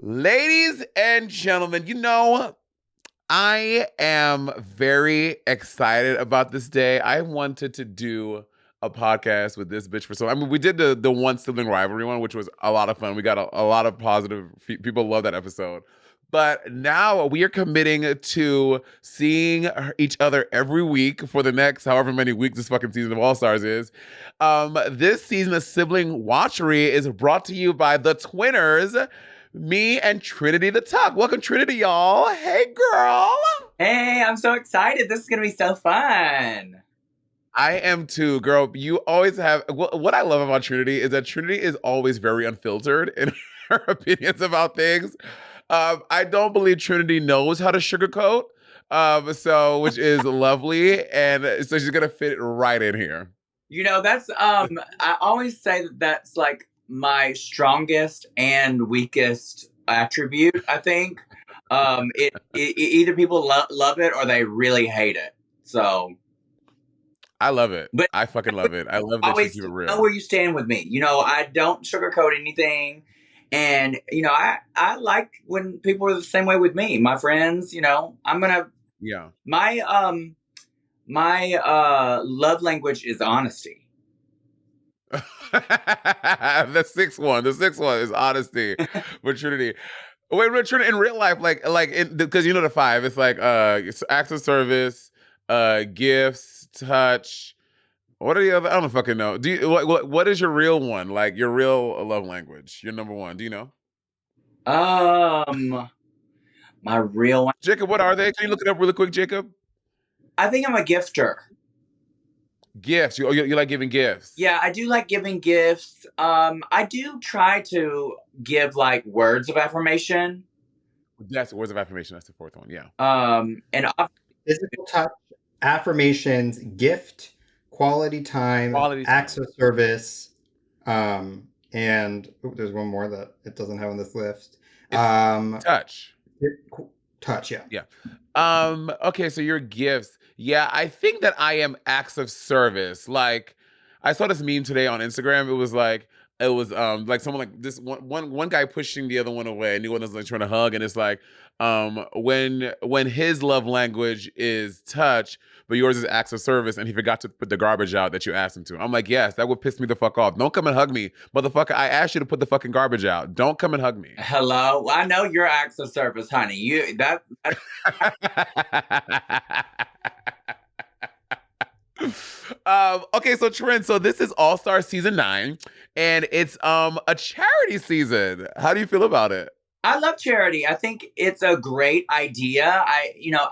Ladies and gentlemen, I am very excited about this day. I wanted to do a podcast with this bitch for so. I mean, we did the one sibling rivalry one, which was a lot of fun. We got a lot of positive people love that episode. But now we are committing to seeing each other every week for the next however many weeks this fucking season of All Stars is. This season of Sibling Watchery is brought to you by the Twinners, me and Trinity the Tuck. Welcome, Trinity, y'all. Hey, girl. Hey, I'm so excited. This is going to be so fun. I am too, girl. You always have. What I love about Trinity is that Trinity is always very unfiltered in her opinions about things. I don't believe Trinity knows how to sugarcoat. Which is lovely. And so she's going to fit right in here. That's, I always say that that's like my strongest and weakest attribute, I think. Either people love it or they really hate it. So. I love it. But I fucking love it. I love that you keep it real. Know where you stand with me. I don't sugarcoat anything. And, I like when people are the same way with me. My friends, I'm going to. Yeah. My love language is honesty. The sixth one is honesty with Trinity. Wait, Trinity, in real life, because the five, it's like acts of service, gifts, touch. What are the other? I don't fucking know. Do you what is your real one? Like your real love language? Your number one? Do you know? My real one. Jacob, what are they? Can you look it up really quick, Jacob? I think I'm a gifter. Gifts. You like giving gifts? Yeah, I do like giving gifts. I do try to give like words of affirmation. That's words of affirmation. That's the fourth one. Yeah. And physical touch, affirmations, gift, quality time, acts of service, and there's one more that it doesn't have on this list. Touch. Touch, yeah. Yeah. Okay, so your gifts. Yeah, I think that I am acts of service. Like, I saw this meme today on Instagram. It was like someone like this one guy pushing the other one away, and the other one's like trying to hug, and it's like, when his love language is touch, but yours is acts of service, and he forgot to put the garbage out that you asked him to. I'm like, yes, that would piss me the fuck off. Don't come and hug me, motherfucker. I asked you to put the fucking garbage out. Don't come and hug me. Hello, I know your acts of service, honey. Okay, so Trin, so this is All Star Season 9, and it's a charity season. How do you feel about it? I love charity. I think it's a great idea.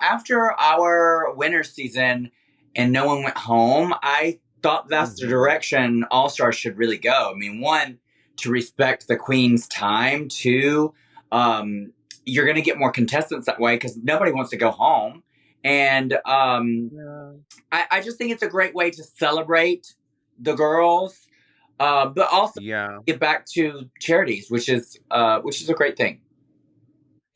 After our winter season and no one went home, I thought that's the direction All Stars should really go. I mean, one, to respect the Queen's time. Two, you're going to get more contestants that way because nobody wants to go home. And I just think it's a great way to celebrate the girls, but also get back to charities, which is a great thing.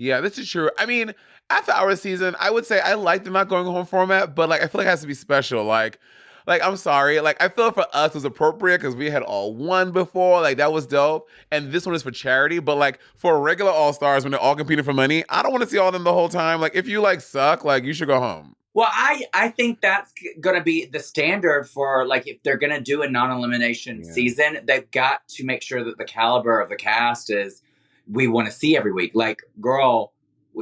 Yeah, this is true. I mean, after our season, I would say I like the not going home format, but like I feel like it has to be special. Like I'm sorry. Like I feel for us it was appropriate because we had all won before. Like that was dope. And this one is for charity. But like for regular All Stars when they're all competing for money, I don't want to see all of them the whole time. Like if you like suck, like you should go home. Well, I think that's going to be the standard for like if they're going to do a non-elimination season, they've got to make sure that the caliber of the cast is we want to see every week. Like, girl,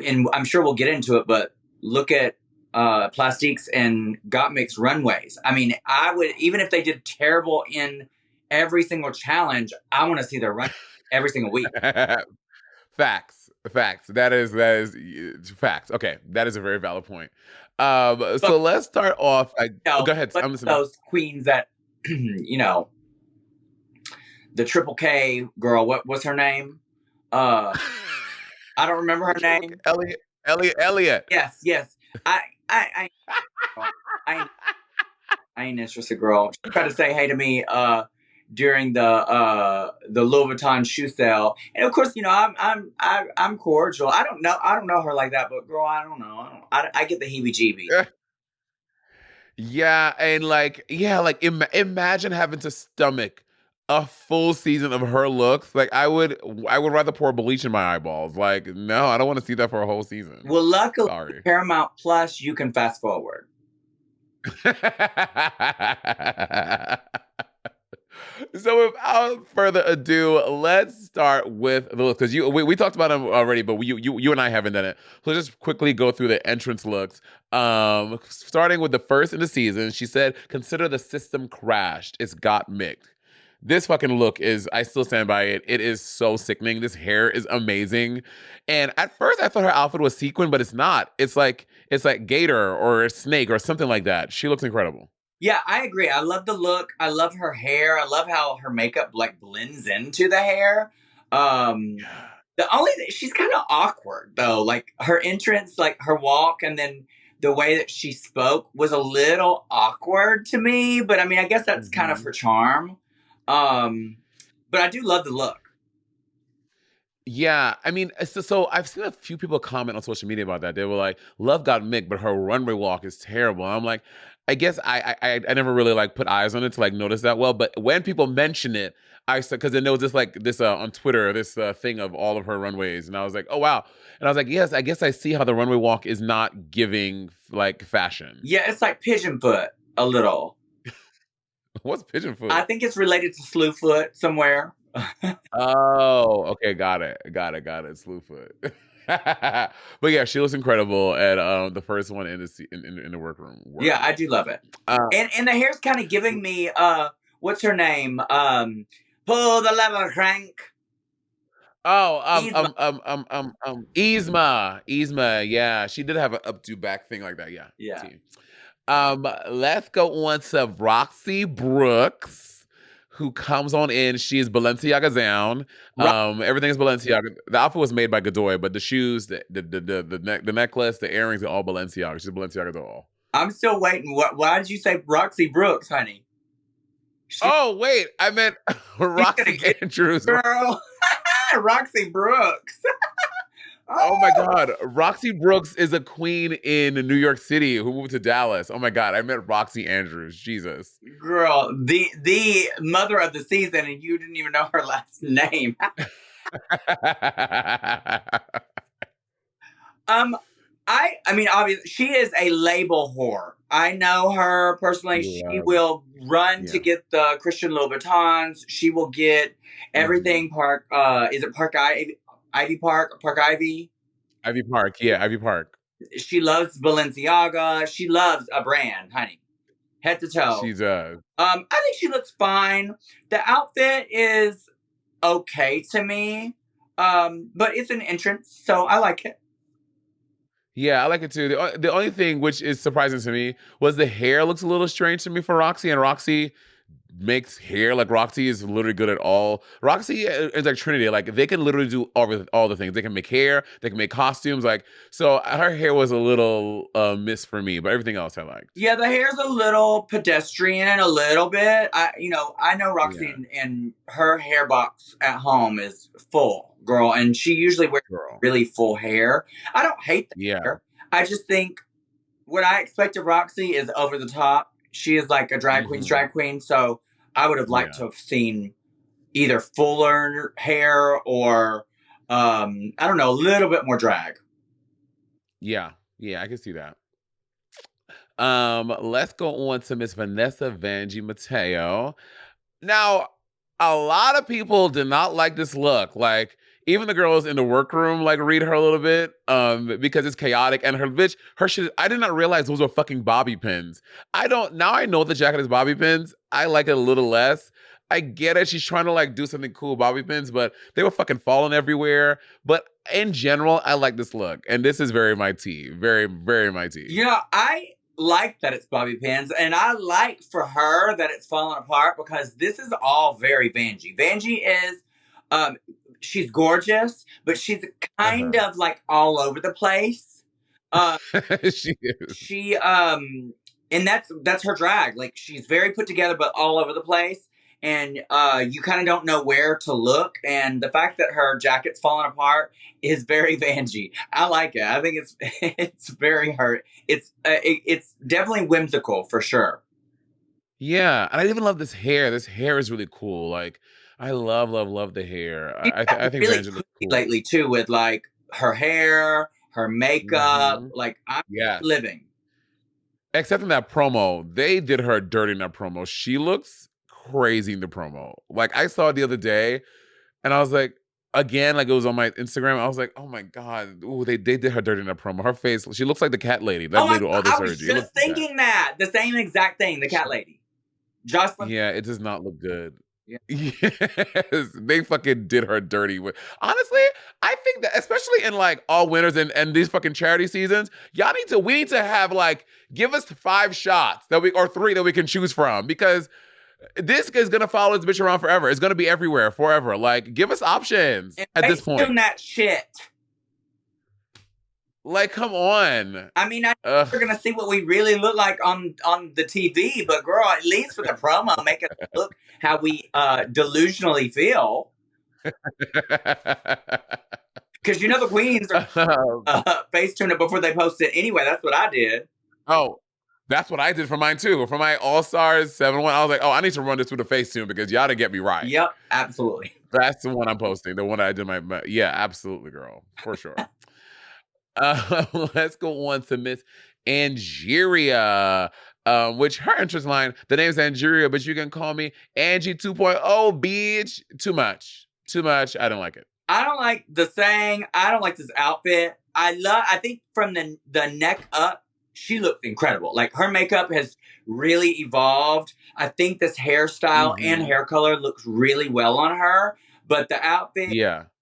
and I'm sure we'll get into it, but look at Plastique's and Gottmik's runways. I mean, I would, even if they did terrible in every single challenge, I want to see their run every single week. Facts. That is facts. Okay, that is a very valid point. So let's start off. Go ahead. I'm listening. Those queens that, the Triple K girl. What's her name? I don't remember her name. Elliot. Yes. I ain't interested, girl. She tried to say hey to me during the Louis Vuitton shoe sale, and of course, I'm cordial. I don't know her like that, but girl, I don't know. I get the heebie-jeebies. Yeah, and imagine having to stomach a full season of her looks, like I would rather pour bleach in my eyeballs. Like, no, I don't want to see that for a whole season. Well, luckily, sorry. Paramount Plus, you can fast forward. So without further ado, let's start with the look, because we talked about them already, but you and I haven't done it. So let's just quickly go through the entrance looks. Starting with the first in the season, she said, "Consider the system crashed. It's got mixed." This fucking look is, I still stand by it. It is so sickening. This hair is amazing. And at first I thought her outfit was sequin, but it's not. It's like gator or a snake or something like that. She looks incredible. Yeah, I agree. I love the look. I love her hair. I love how her makeup like blends into the hair. The only thing, she's kind of awkward though. Like her entrance, like her walk, and then the way that she spoke was a little awkward to me. But I mean, I guess that's kind of her charm. But I do love the look. Yeah, I mean, so I've seen a few people comment on social media about that. They were like, "Love got Mick, but her runway walk is terrible." I'm like, I guess I never really like put eyes on it to like notice that well. But when people mention it, I said, because then there was this on Twitter, this thing of all of her runways, and I was like, oh wow, and I was like, yes, I guess I see how the runway walk is not giving like fashion. Yeah, it's like pigeon foot a little. What's pigeon foot? I think it's related to slew foot somewhere. Oh, okay, got it. Slew foot. But yeah, she looks incredible at the first one in the workroom. Yeah, I do love it. And the hair's kind of giving me what's her name? Pull the lever, crank. Oh, Yzma. Yeah, she did have an updo back thing like that. Yeah. Let's go on to Roxy Brooks, who comes on in. She is Balenciaga down. Everything is Balenciaga. The outfit was made by Godoy, but the shoes, the necklace, the earrings are all Balenciaga. She's Balenciaga doll. I'm still waiting. Why did you say Roxy Brooks, honey? Oh wait, I meant Roxy Andrews. Girl, Roxy Brooks. Oh my God. Roxy Brooks is a queen in New York City who moved to Dallas. Oh my God. I met Roxy Andrews. Jesus. Girl, the mother of the season, and you didn't even know her last name. I mean, obviously, she is a label whore. I know her personally. Yeah. She will run to get the Christian Louboutins. She will get everything. Park. Is it Park Ivy Park? Park Ivy? Ivy Park. Yeah, Ivy Park. She loves Balenciaga. She loves a brand, honey. Head to toe. She does. I think she looks fine. The outfit is okay to me. But it's an entrance, so I like it. Yeah, I like it too. The only thing which is surprising to me was the hair looks a little strange to me for Roxy, and Roxy makes hair like Roxy is literally good at all. Roxy is like Trinity, like they can literally do all the things. They can make hair, they can make costumes, like so. Her hair was a little miss for me, but everything else I liked. Yeah, the hair's a little pedestrian, a little bit. I know Roxy, and her hair box at home is full, girl, and she usually wears really full hair. I don't hate the hair. I just think what I expect of Roxy is over the top. She is like a drag queen, so I would have liked to have seen either fuller hair or, I don't know, a little bit more drag. Yeah, I can see that. Let's go on to Miss Vanessa Vanjie Mateo. Now, a lot of people did not like this look. Like, even the girls in the workroom like read her a little bit because it's chaotic, and her shit, I did not realize those were fucking bobby pins. Now I know the jacket is bobby pins. I like it a little less. I get it. She's trying to like do something cool bobby pins, but they were fucking falling everywhere. But in general, I like this look, and this is very my tea. Very, very my tea. Yeah, I like that it's bobby pins, and I like for her that it's falling apart because this is all very Vanjie. Vanjie is she's gorgeous, but she's kind of like all over the place. She is. She and that's her drag. Like she's very put together, but all over the place. And you kind of don't know where to look. And the fact that her jacket's falling apart is very Vanjie. I like it. I think it's very her. It's definitely whimsical for sure. Yeah, and I even love this hair. This hair is really cool. Like, I love, love, love the hair. She's I gotten think really Vanjie looks pretty cool. lately too, with like her hair, her makeup. Like I'm Yes. living. Except in that promo, they did her dirty in that promo. She looks crazy in the promo. Like, I saw it the other day, and I was like, again, like it was on my Instagram. I was like, oh my god, ooh, they did her dirty in that promo. Her face, she looks like the cat lady that Oh my did all god, the I was surgery. It just looks bad. thinking that. The same exact thing, the cat lady. Jocelyn. Yeah, it does not look good. Yeah. Yes, they fucking did her dirty. Honestly, I think that especially in like all winners and these fucking charity seasons, we need to have like give us 5 shots or 3 that we can choose from because this is gonna follow this bitch around forever. It's gonna be everywhere forever. Like, give us options And at this point. that shit. Like, come on. I mean, we're gonna see what we really look like on the TV, but girl, at least for the promo, make us look how we delusionally feel. Because you know the queens are face-tuned it before they post it anyway. That's what I did. Oh, that's what I did for mine too. For my All Stars 7-1, I was like, oh, I need to run this through the Facetune because y'all didn't get me right. Yep, absolutely. That's the one I'm posting. The one I did yeah, absolutely, girl, for sure. Let's go on to Miss Angeria, which her entrance line, the name's Angeria, but you can call me Angie 2.0, bitch. Too much. I don't like it. I don't like the saying. I don't like this outfit. I think from the neck up, she looks incredible. Like her makeup has really evolved. I think this hairstyle and hair color looks really well on her. But the outfit,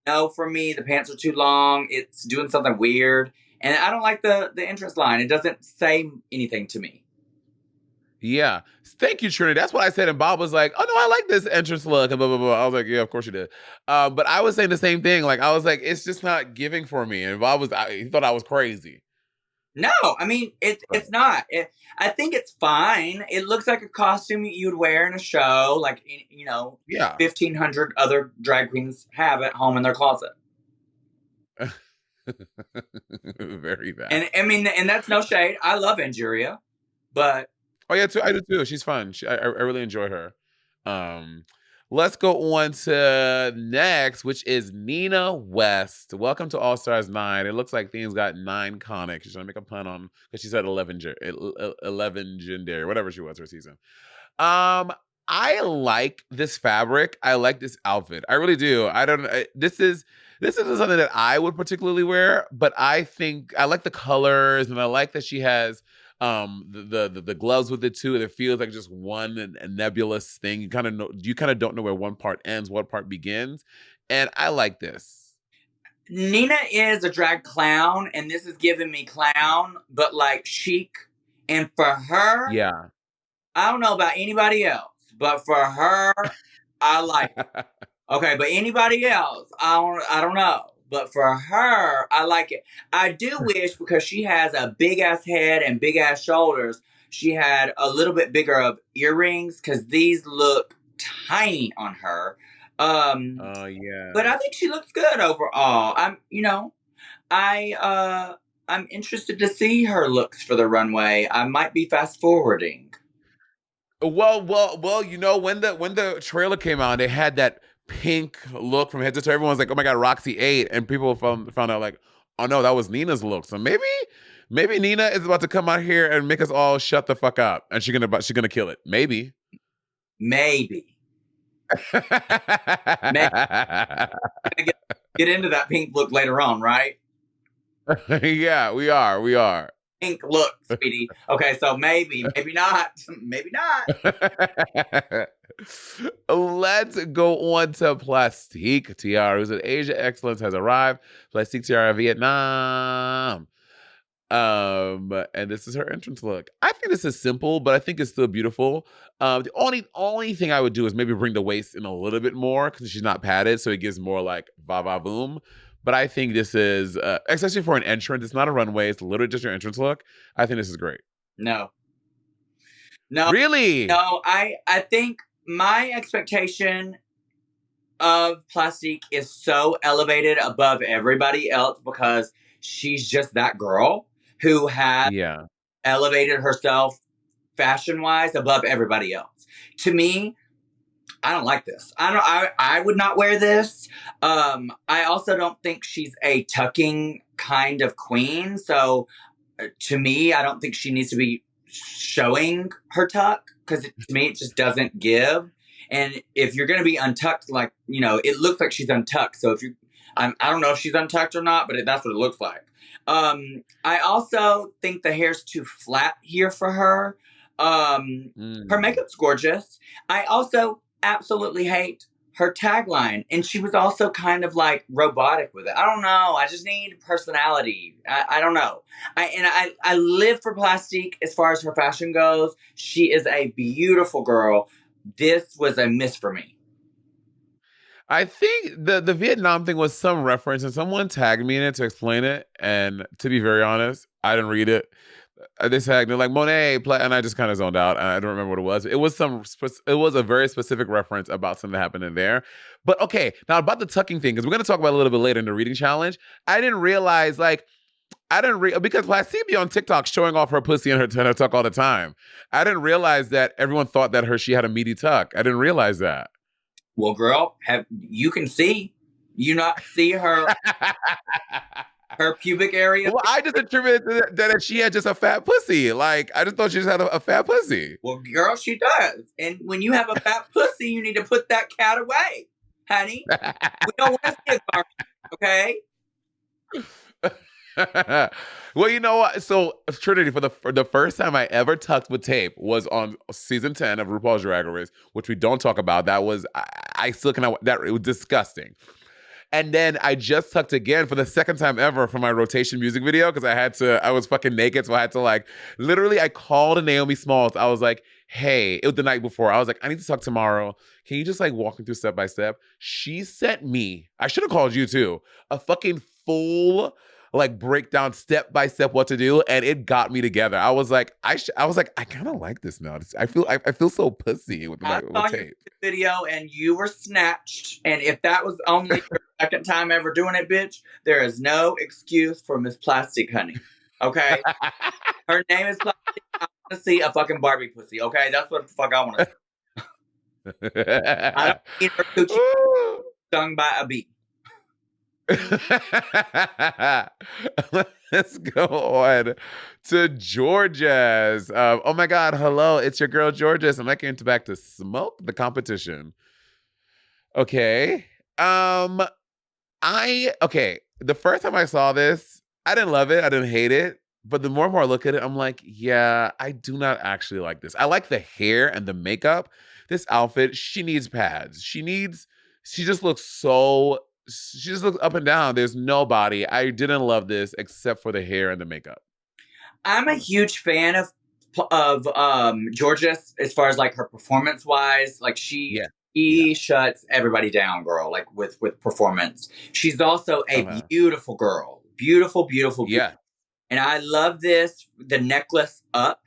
no, for me, the pants are too long. It's doing something weird. And I don't like the entrance line. It doesn't say anything to me. Yeah. Thank you, Trinity. That's what I said. And Bob was like, oh, no, I like this entrance look. And blah, blah, blah. I was like, yeah, of course you did. But I was saying the same thing. Like, I was like, it's just not giving for me. And Bob he thought I was crazy. No, I mean, it's not. I think it's fine. It looks like a costume you'd wear in a show. Like, 1,500 other drag queens have at home in their closet. Very bad. And I mean, and that's no shade. I love Angeria, but oh yeah, I do too. She's fun. I really enjoy her. Let's go on to next, which is Nina West. Welcome to All Stars 9. It looks like things got 9 conic. She's trying to make a pun on because she said 11 legendary, whatever she was her season. I like this fabric. I like this outfit. I really do. I don't. This isn't something that I would particularly wear, but I think I like the colors and I like that she has the gloves with it too. It feels like just one nebulous thing. You kind of don't know where one part ends, what part begins, and I like this. Nina is a drag clown, and this is giving me clown, but like chic. And for her, yeah, I don't know about anybody else, but for her, I like it. Okay, but anybody else, I don't know. But for her, I like it. I do wish, because she has a big ass head and big ass shoulders, she had a little bit bigger of earrings, because these look tiny on her. Oh yeah. But I think she looks good overall. I'm interested to see her looks for the runway. I might be fast forwarding. Well, when the trailer came out, they had that pink look from head to toe. Everyone's like, oh my god, Roxy 8, and people found out like, oh no, that was Nina's look. So maybe Nina is about to come out here and make us all shut the fuck up, and she's gonna kill it. Maybe. Get into that pink look later on, right? Yeah, we are. Pink look, sweetie. Okay, so maybe not. Maybe not. Let's go on to Plastique Tiara, who's at Asia Excellence, has arrived. Plastique Tiara, Vietnam. And this is her entrance look. I think this is simple, but I think it's still beautiful. The only thing I would do is maybe bring the waist in a little bit more because she's not padded, so it gives more like va boom. But I think this is, especially for an entrance, it's not a runway. It's literally just your entrance look. I think this is great. No. Really? No, I think my expectation of Plastique is so elevated above everybody else because she's just that girl who has elevated herself fashion-wise above everybody else. To me, I don't like this. I would not wear this. I also don't think she's a tucking kind of queen. So to me, I don't think she needs to be showing her tuck, because to me it just doesn't give. And if you're going to be untucked, like, you know, it looks like she's untucked. So if you, I don't know if she's untucked or not, but that's what it looks like. I also think the hair's too flat here for her. Her makeup's gorgeous. I also absolutely hate her tagline, and she was also kind of like robotic with it. I don't know. I just need personality. I don't know. I live for Plastique as far as her fashion goes. She is a beautiful girl. This was a miss for me. I think the Vietnam thing was some reference, and someone tagged me in it to explain it. And to be very honest, I didn't read it. They tagged me like Monet, and I just kind of zoned out. And I don't remember what it was. It was a very specific reference about something that happened in there. But okay, now about the tucking thing, because we're gonna talk about it a little bit later in the reading challenge. I didn't realize because Plastique be on TikTok showing off her pussy and her tuck all the time. I didn't realize that everyone thought that she had a meaty tuck. I didn't realize that. Well, girl, you can see. You not see her her pubic area? Well, I just attributed that she had just a fat pussy. Like, I just thought she just had a fat pussy. Well, girl, she does. And when you have a fat pussy, you need to put that cat away, honey. We don't want to see a garbage, okay? Well, you know what? So, Trinity, for the first time I ever tucked with tape was on season 10 of RuPaul's Drag Race, which we don't talk about. That was, I still cannot, it was disgusting. And then I just tucked again for the second time ever for my rotation music video, because I was fucking naked. So I had to literally I called Naomi Smalls. I was like, hey, it was the night before. I was like, I need to tuck tomorrow. Can you just walk me through step by step? She sent me, I should have called you too, a fucking full breakdown step by step what to do, and it got me together. I was like, I kind of like this now. I feel so pussy with I saw tape. Your video and you were snatched, and if that was only your second time ever doing it, bitch, there is no excuse for Miss Plastique, honey. Okay, her name is Plastique. I want to see a fucking Barbie pussy. Okay, that's what the fuck I want to see. I don't need her coochie stung by a bee. Let's go on to Georgia's. Oh my God, hello, it's your girl Georgia's, and I came back to smoke the competition. Okay. The first time I saw this, I didn't love it, I didn't hate it, but the more and more I look at it, I'm like, yeah, I do not actually like this. I like the hair and the makeup. This outfit, she needs pads. She just looks up and down. There's no body. I didn't love this except for the hair and the makeup. I'm a huge fan of Georgia as far as her performance wise. She shuts everybody down, girl. With performance. She's also a beautiful girl. Beautiful. Yeah. And I love this. The necklace up.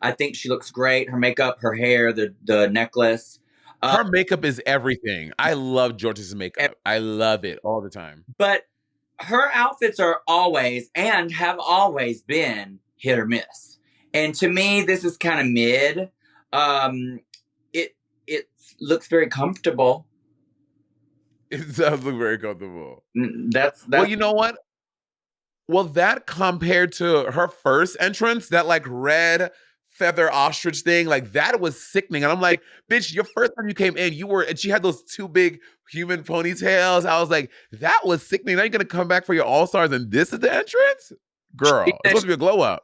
I think she looks great. Her makeup, her hair, the necklace. Her makeup is everything. I love Georgia's makeup. I love it all the time. But her outfits are always and have always been hit or miss. And to me, this is kind of mid. It looks very comfortable. It does look very comfortable. That's well, you know what? Well, that compared to her first entrance, that red feather ostrich thing, that was sickening. And I'm like, bitch, your first time you came in, and she had those two big human ponytails. I was like, that was sickening. Now you're gonna come back for your all-stars and this is the entrance? Girl, it's supposed to be a glow up.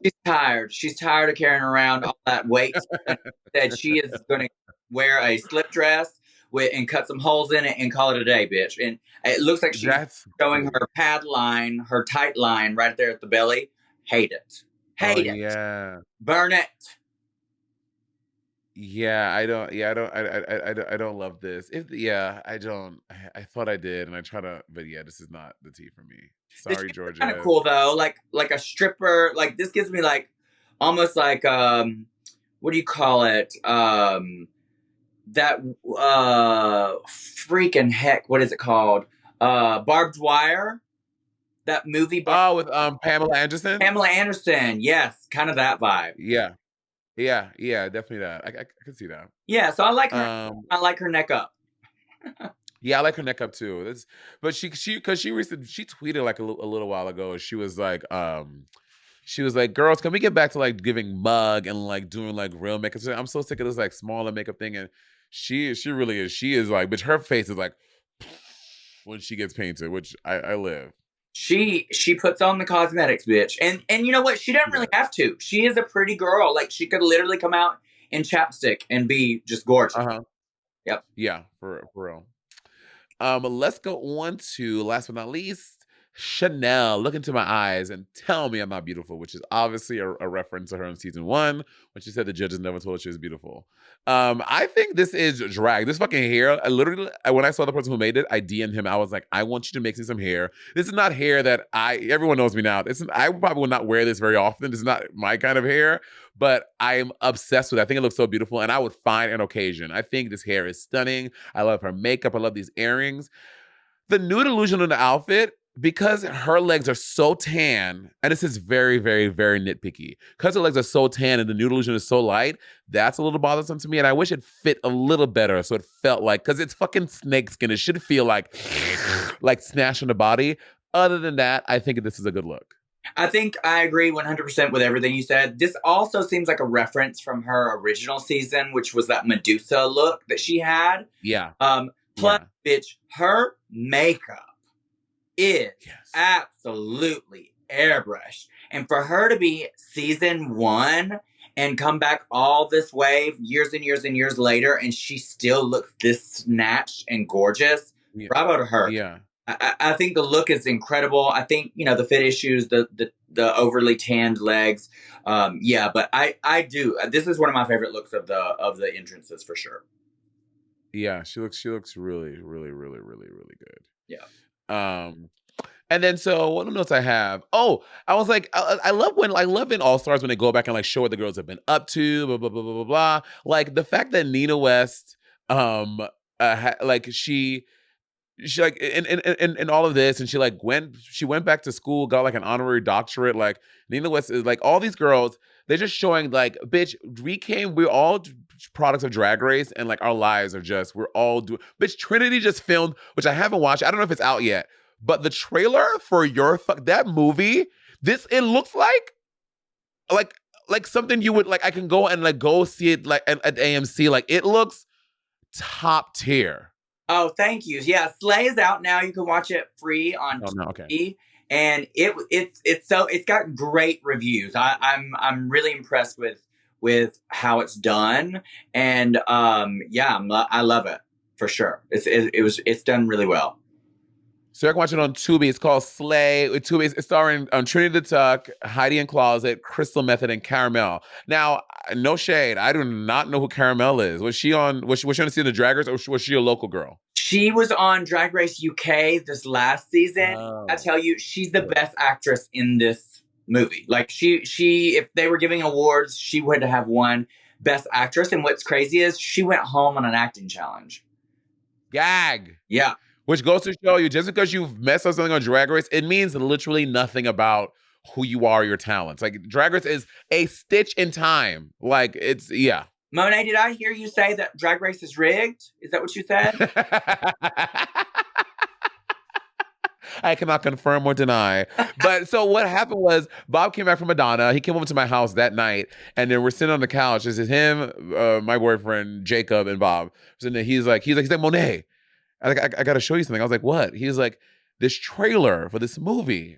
She's tired of carrying around all that weight. That she is gonna wear a slip dress and cut some holes in it and call it a day, bitch. And it looks like she's showing her pad line, her tight line right there at the belly. Hate it. Hate it. Yeah. Burn it. Yeah, I don't love this. I don't. I thought I did, and I try to, but yeah, this is not the tea for me. Sorry, Georgia. Kind of cool though, like a stripper. This gives me almost what do you call it? That freaking heck, what is it called? Barbed Wire. That movie. With Pamela Anderson. Pamela Anderson, yes, kind of that vibe. Yeah. Yeah, definitely that. I can see that. Yeah, so I like her. I like her neck up. Yeah, I like her neck up too. But she recently she tweeted like a little while ago. She was like, girls, can we get back to like giving mug and like doing like real makeup? I'm so sick of this like smaller makeup thing. And she really is. She is like, but her face is like when she gets painted, which I live. She puts on the cosmetics, bitch. And you know what? She doesn't really have to. She is a pretty girl. Like, she could literally come out in chapstick and be just gorgeous. Yep. Yeah, for real. Let's go on to, last but not least, Chanel. Look into my eyes and tell me I'm not beautiful, which is obviously a reference to her in season 1 when she said the judges never told her she was beautiful. I think this is drag. This fucking hair, I literally, when I saw the person who made it, I DM'd him. I was like, I want you to make me some hair. This is not hair that everyone knows me now. I probably will not wear this very often. This is not my kind of hair, but I'm obsessed with it. I think it looks so beautiful, and I would find an occasion. I think this hair is stunning. I love her makeup. I love these earrings. The nude illusion in the outfit, because her legs are so tan, and this is very, very, very nitpicky, because her legs are so tan and the nude illusion is so light, that's a little bothersome to me, and I wish it fit a little better so it felt like, because it's fucking snakeskin, it should feel like snatched on the body. Other than that, I think this is a good look. I think I agree 100% with everything you said. This also seems like a reference from her original season, which was that Medusa look that she had. Yeah. Plus, bitch, her makeup is absolutely airbrushed. And for her to be season 1 and come back all this way years and years and years later, and she still looks this snatched and gorgeous, bravo to her. Yeah. I think the look is incredible. I think, the fit issues, the overly tanned legs. But I do. This is one of my favorite looks of the entrances for sure. Yeah, she looks really, really, really, really, really good. Yeah. And then so what notes I have? Oh, I was like, I love in All Stars when they go back and like show what the girls have been up to, blah blah blah blah blah blah. Like the fact that Nina West, she like in all of this, and she went back to school, got like an honorary doctorate. Like Nina West is like, all these girls, they're just showing like, bitch, we're all products of Drag Race, and like our lives are just, we're all doing. Bitch, Trinity just filmed, which I haven't watched. I don't know if it's out yet, but the trailer for that movie, it looks like something you would like. I can go and like go see it like at AMC. Like it looks top tier. Oh, thank you. Yeah, Slay is out now. You can watch it free on TV, and it's got great reviews. I'm really impressed with how it's done, and I love it for sure. It's done really well. So you can watch it on Tubi. It's called Slay. Tubi. It's starring Trinity the Tuck, Heidi in Closet, Crystal Method, and Caramel. Now, no shade. I do not know who Caramel is. Was she on the Drag Race, or was she a local girl? She was on Drag Race UK this last season. I tell you, she's the best actress in this movie. Like she, if they were giving awards, she would have won Best Actress. And what's crazy is she went home on an acting challenge. Gag. Yeah. Which goes to show you, just because you've messed up something on Drag Race, it means literally nothing about who you are, your talents. Like, Drag Race is a stitch in time. Like, it's, yeah. Monet, did I hear you say that Drag Race is rigged? Is that what you said? I cannot confirm or deny. But so what happened was, Bob came back from Madonna. He came over to my house that night, and then we're sitting on the couch. This is him, my boyfriend, Jacob, and Bob. So he's like, Monet, I got to show you something. I was like, what? He was like, this trailer for this movie.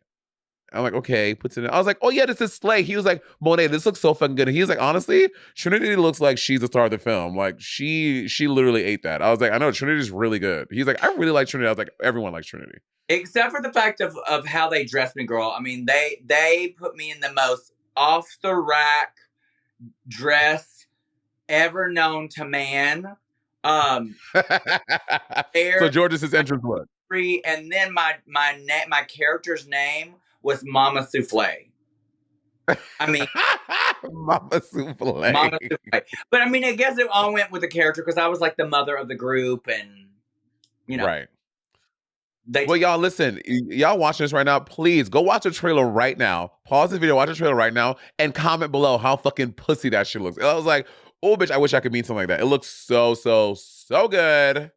I'm like, okay, puts it in. I was like, oh yeah, this is Slay. He was like, Monet, this looks so fucking good. And he was like, honestly, Trinity looks like she's the star of the film. Like she literally ate that. I was like, I know, Trinity's really good. He's like, I really like Trinity. I was like, everyone likes Trinity. Except for the fact of how they dressed me, girl. I mean, they put me in the most off the rack dress ever known to man. So George's entrance was. And then my character's name was Mama Souffle. I mean, Mama Souffle. Mama Souffle. But I mean, I guess it all went with the character because I was like the mother of the group, and Right. Well, y'all, listen. Y'all watching this right now, please go watch the trailer right now. Pause the video, watch the trailer right now, and comment below how fucking pussy that shit looks. I was like, oh, bitch, I wish I could mean something like that. It looks so, so, so good.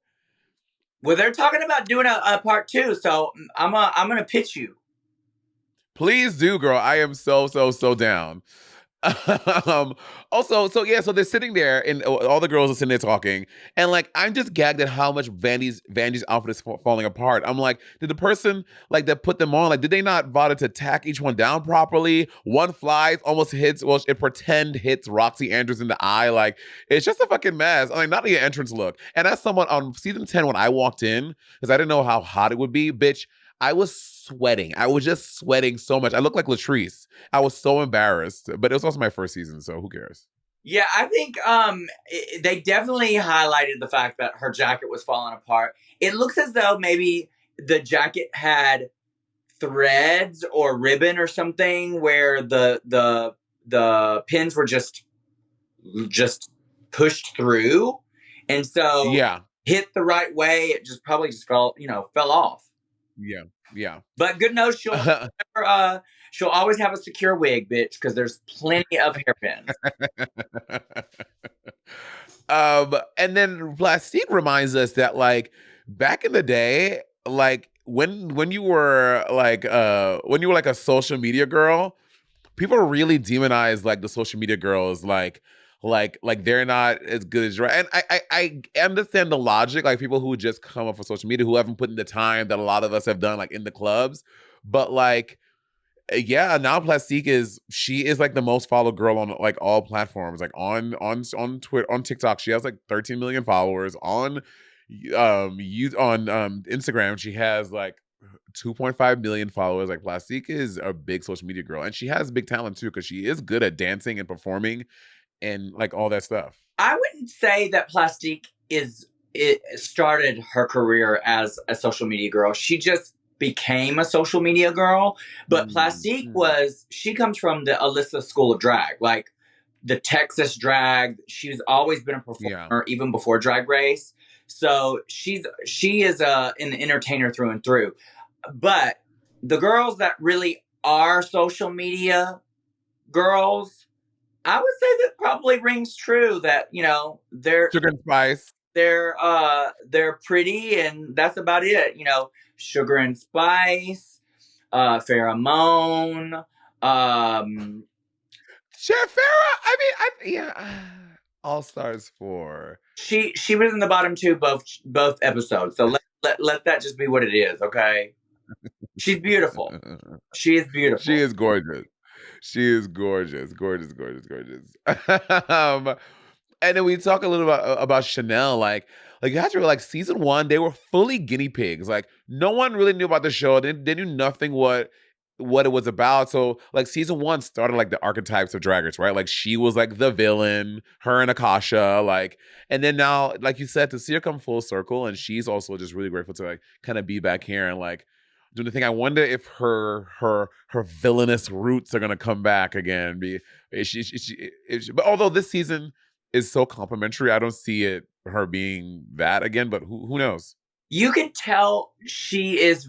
Well, they're talking about doing a part 2, so I'm gonna pitch you. Please do, girl. I am so, so, so down. Also, so they're sitting there and all the girls are sitting there talking, and like I'm just gagged at how much Vanjie's outfit is falling apart. I'm like, did the person like that put them on, like, did they not bother to tack each one down properly? One flies, almost hits, well, it pretend hits Roxy Andrews in the eye. Like, it's just a fucking mess. I mean, not the entrance look. And as someone on season 10, when I walked in, because I didn't know how hot it would be, bitch, I was sweating. I was just sweating so much. I looked like Latrice. I was so embarrassed, but it was also my first season, so who cares? Yeah, I think they definitely highlighted the fact that her jacket was falling apart. It looks as though maybe the jacket had threads or ribbon or something where the pins were just pushed through, and so hit the right way. It just probably just fell off. Yeah. But good news, she'll always have a secure wig, bitch, because there's plenty of hairpins. And then Plastique reminds us that, like, back in the day, like when you were like a social media girl, people really demonized like the social media girls, like they're not as good as you. And I understand the logic, like people who just come up for social media who haven't put in the time that a lot of us have done, like in the clubs. But like, yeah, now Plastique is like the most followed girl on like all platforms, like on Twitter, on TikTok. She has like 13 million followers. On Instagram, she has like 2.5 million followers. Like, Plastique is a big social media girl, and she has big talent too, because she is good at dancing and performing and like all that stuff. I wouldn't say that Plastique started her career as a social media girl. She just became a social media girl. But Plastique she comes from the Alyssa School of Drag, like the Texas drag. She's always been a performer, even before Drag Race. So she is an entertainer through and through. But the girls that really are social media girls, I would say that probably rings true, that, they're Sugar and Spice. They're pretty, and that's about it. Sugar and Spice, Pheromone, Farrah. All Stars 4. She was in the bottom 2 both episodes. So let that just be what it is, okay? She's beautiful. She is beautiful. She is gorgeous. She is gorgeous. Gorgeous. And then we talk a little about Chanel. Like you have to realize, like, season 1, they were fully guinea pigs. Like, no one really knew about the show. They knew nothing what it was about. So like season 1 started like the archetypes of Drag Race, right? Like, she was like the villain, her and Akasha, like, and then now, like you said, to see her come full circle, and she's also just really grateful to like kind of be back here and like doing the thing. I wonder if her villainous roots are gonna come back again. But although this season is so complimentary, I don't see her being that again. But who knows? You can tell she is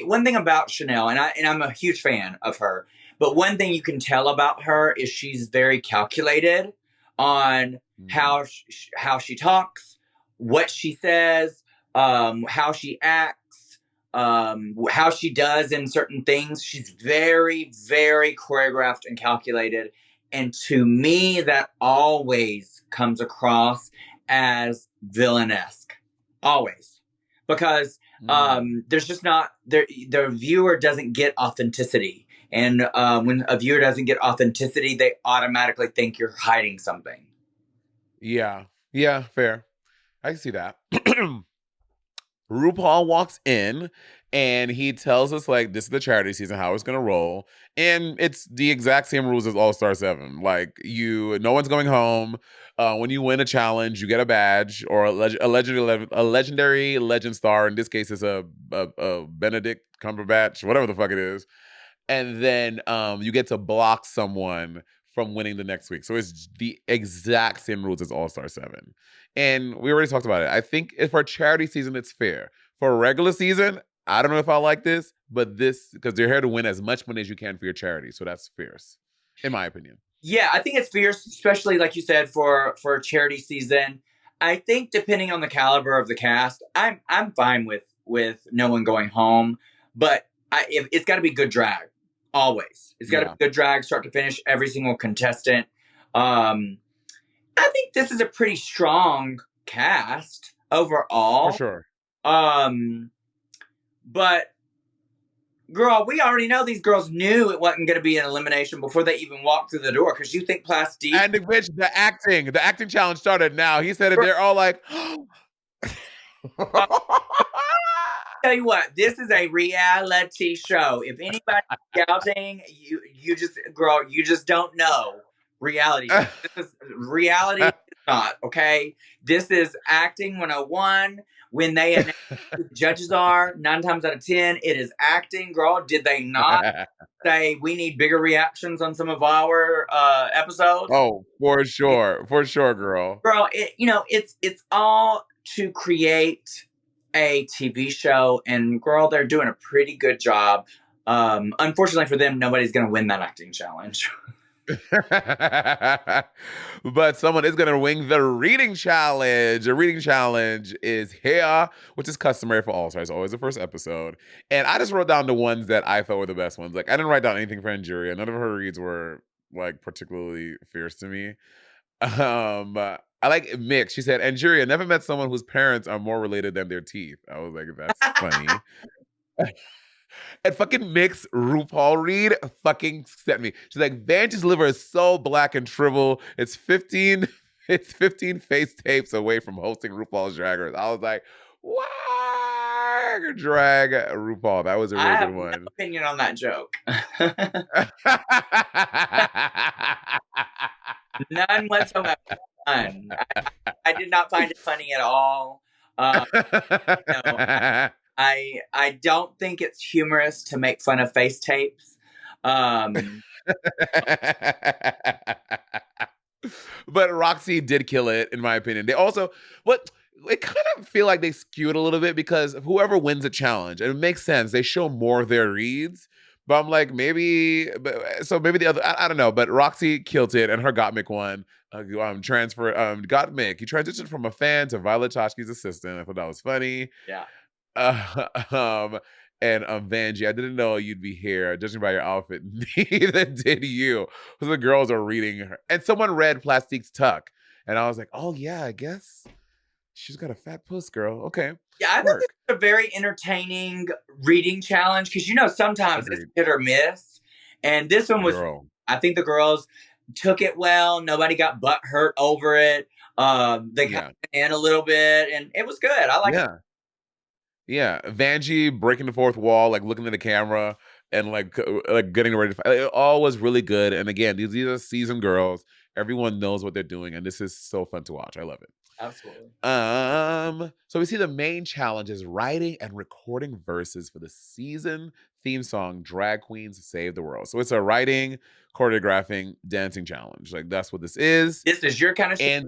one thing about Chanel, and I'm a huge fan of her, but one thing you can tell about her is she's very calculated on how she talks, what she says, how she acts, how she does in certain things. She's very, very choreographed and calculated. And to me, that always comes across as villainesque. Always. Because there's just not, the viewer doesn't get authenticity. And when a viewer doesn't get authenticity, they automatically think you're hiding something. Yeah, fair. I can see that. RuPaul walks in and he tells us, like, this is the charity season, how it's gonna roll. And it's the exact same rules as All-Star 7. Like, no one's going home. When you win a challenge, you get a badge or a legendary legend star. In this case, it's a Benedict Cumberbatch, whatever the fuck it is. And then you get to block someone from winning the next week. So it's the exact same rules as All-Star 7. And we already talked about it. I think if for charity season, it's fair. For a regular season, I don't know if I like this, but this, because they're here to win as much money as you can for your charity. So that's fierce, in my opinion. Yeah, I think it's fierce, especially like you said for charity season. I think depending on the caliber of the cast, I'm fine with no one going home, but it's got to be good drag always. It's got to be good drag, start to finish, every single contestant. I think this is a pretty strong cast overall. For sure. But girl, we already know these girls knew it wasn't going to be an elimination before they even walked through the door. Because you think Plastique... And the acting challenge started now. He said it. They're all like... Tell you what, this is a reality show. If anybody's scouting, you just don't know reality. This is reality. Not okay. This is acting 101. When they announce who the judges are, 9 times out of 10, it is acting. Girl, did they not say we need bigger reactions on some of our episodes? Oh, for sure, girl. Girl, it's all to create a TV show, and girl, they're doing a pretty good job. Unfortunately for them, nobody's going to win that acting challenge. But someone is going to win the reading challenge. The reading challenge is here, which is customary for All Stars. Always the first episode. And I just wrote down the ones that I thought were the best ones. Like, I didn't write down anything for Angeria. None of her reads were like particularly fierce to me. I like Mick. She said, Angeria never met someone whose parents are more related than their teeth. I was like, that's funny. And fucking Mick's RuPaul read fucking set me. She's like, Vanjie's liver is so black and shriveled. It's 15 face tapes away from hosting RuPaul's Drag Race. I was like, why drag RuPaul? That was a really good one. I have no opinion on that joke. None whatsoever. None. I did not find it funny at all. I don't think it's humorous to make fun of face tapes. But Roxy did kill it, in my opinion. They also, it kind of feel like they skewed a little bit because whoever wins a challenge, and it makes sense, they show more of their reads. But I'm like, maybe the other, I don't know. But Roxy killed it, and her Gottmik won. Gottmik, he transitioned from a fan to Violet Chachki's assistant. I thought that was funny. Yeah. And Vanjie, I didn't know you'd be here. Judging by your outfit, neither did you. So the girls are reading her, and someone read Plastique's Tuck, and I was like, oh yeah, I guess she's got a fat puss, girl. Okay. Yeah, I think it's a very entertaining reading challenge because sometimes it's hit or miss, and this one was. I think the girls took it well. Nobody got butt hurt over it. They got in a little bit, and it was good. I like it. Yeah, Vanjie breaking the fourth wall, like looking at the camera and like getting ready to fight. It all was really good. And again, these are seasoned girls. Everyone knows what they're doing, and this is so fun to watch. I love it. Absolutely. So we see the main challenge is writing and recording verses for the season theme song Drag Queens Save the World. So it's a writing, choreographing, dancing challenge. Like that's what this is. This is your kind of shit.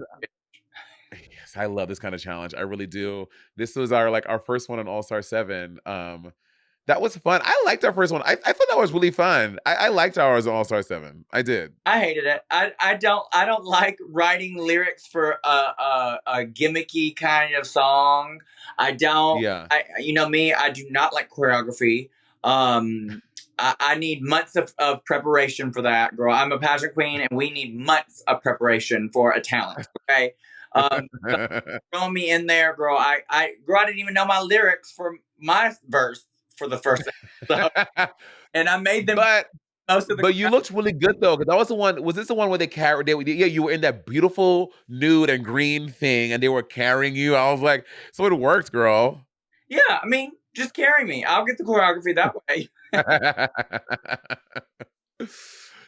Yes, I love this kind of challenge. I really do. This was our first one on All Star 7. That was fun. I liked our first one. I thought that was really fun. I liked ours on All Star 7. I did. I hated it. I don't like writing lyrics for a gimmicky kind of song. I don't. Yeah. I do not like choreography. I need months of preparation for that, girl. I'm a pageant queen, and we need months of preparation for a talent. Okay. Throw me in there, girl. I didn't even know my lyrics for my verse for the first episode. And I made them most of the. But you looked really good though, because that was the one. Was this the one where they carried? You were in that beautiful nude and green thing, and they were carrying you. I was like, so it worked, girl. Yeah, I mean, just carry me. I'll get the choreography that way.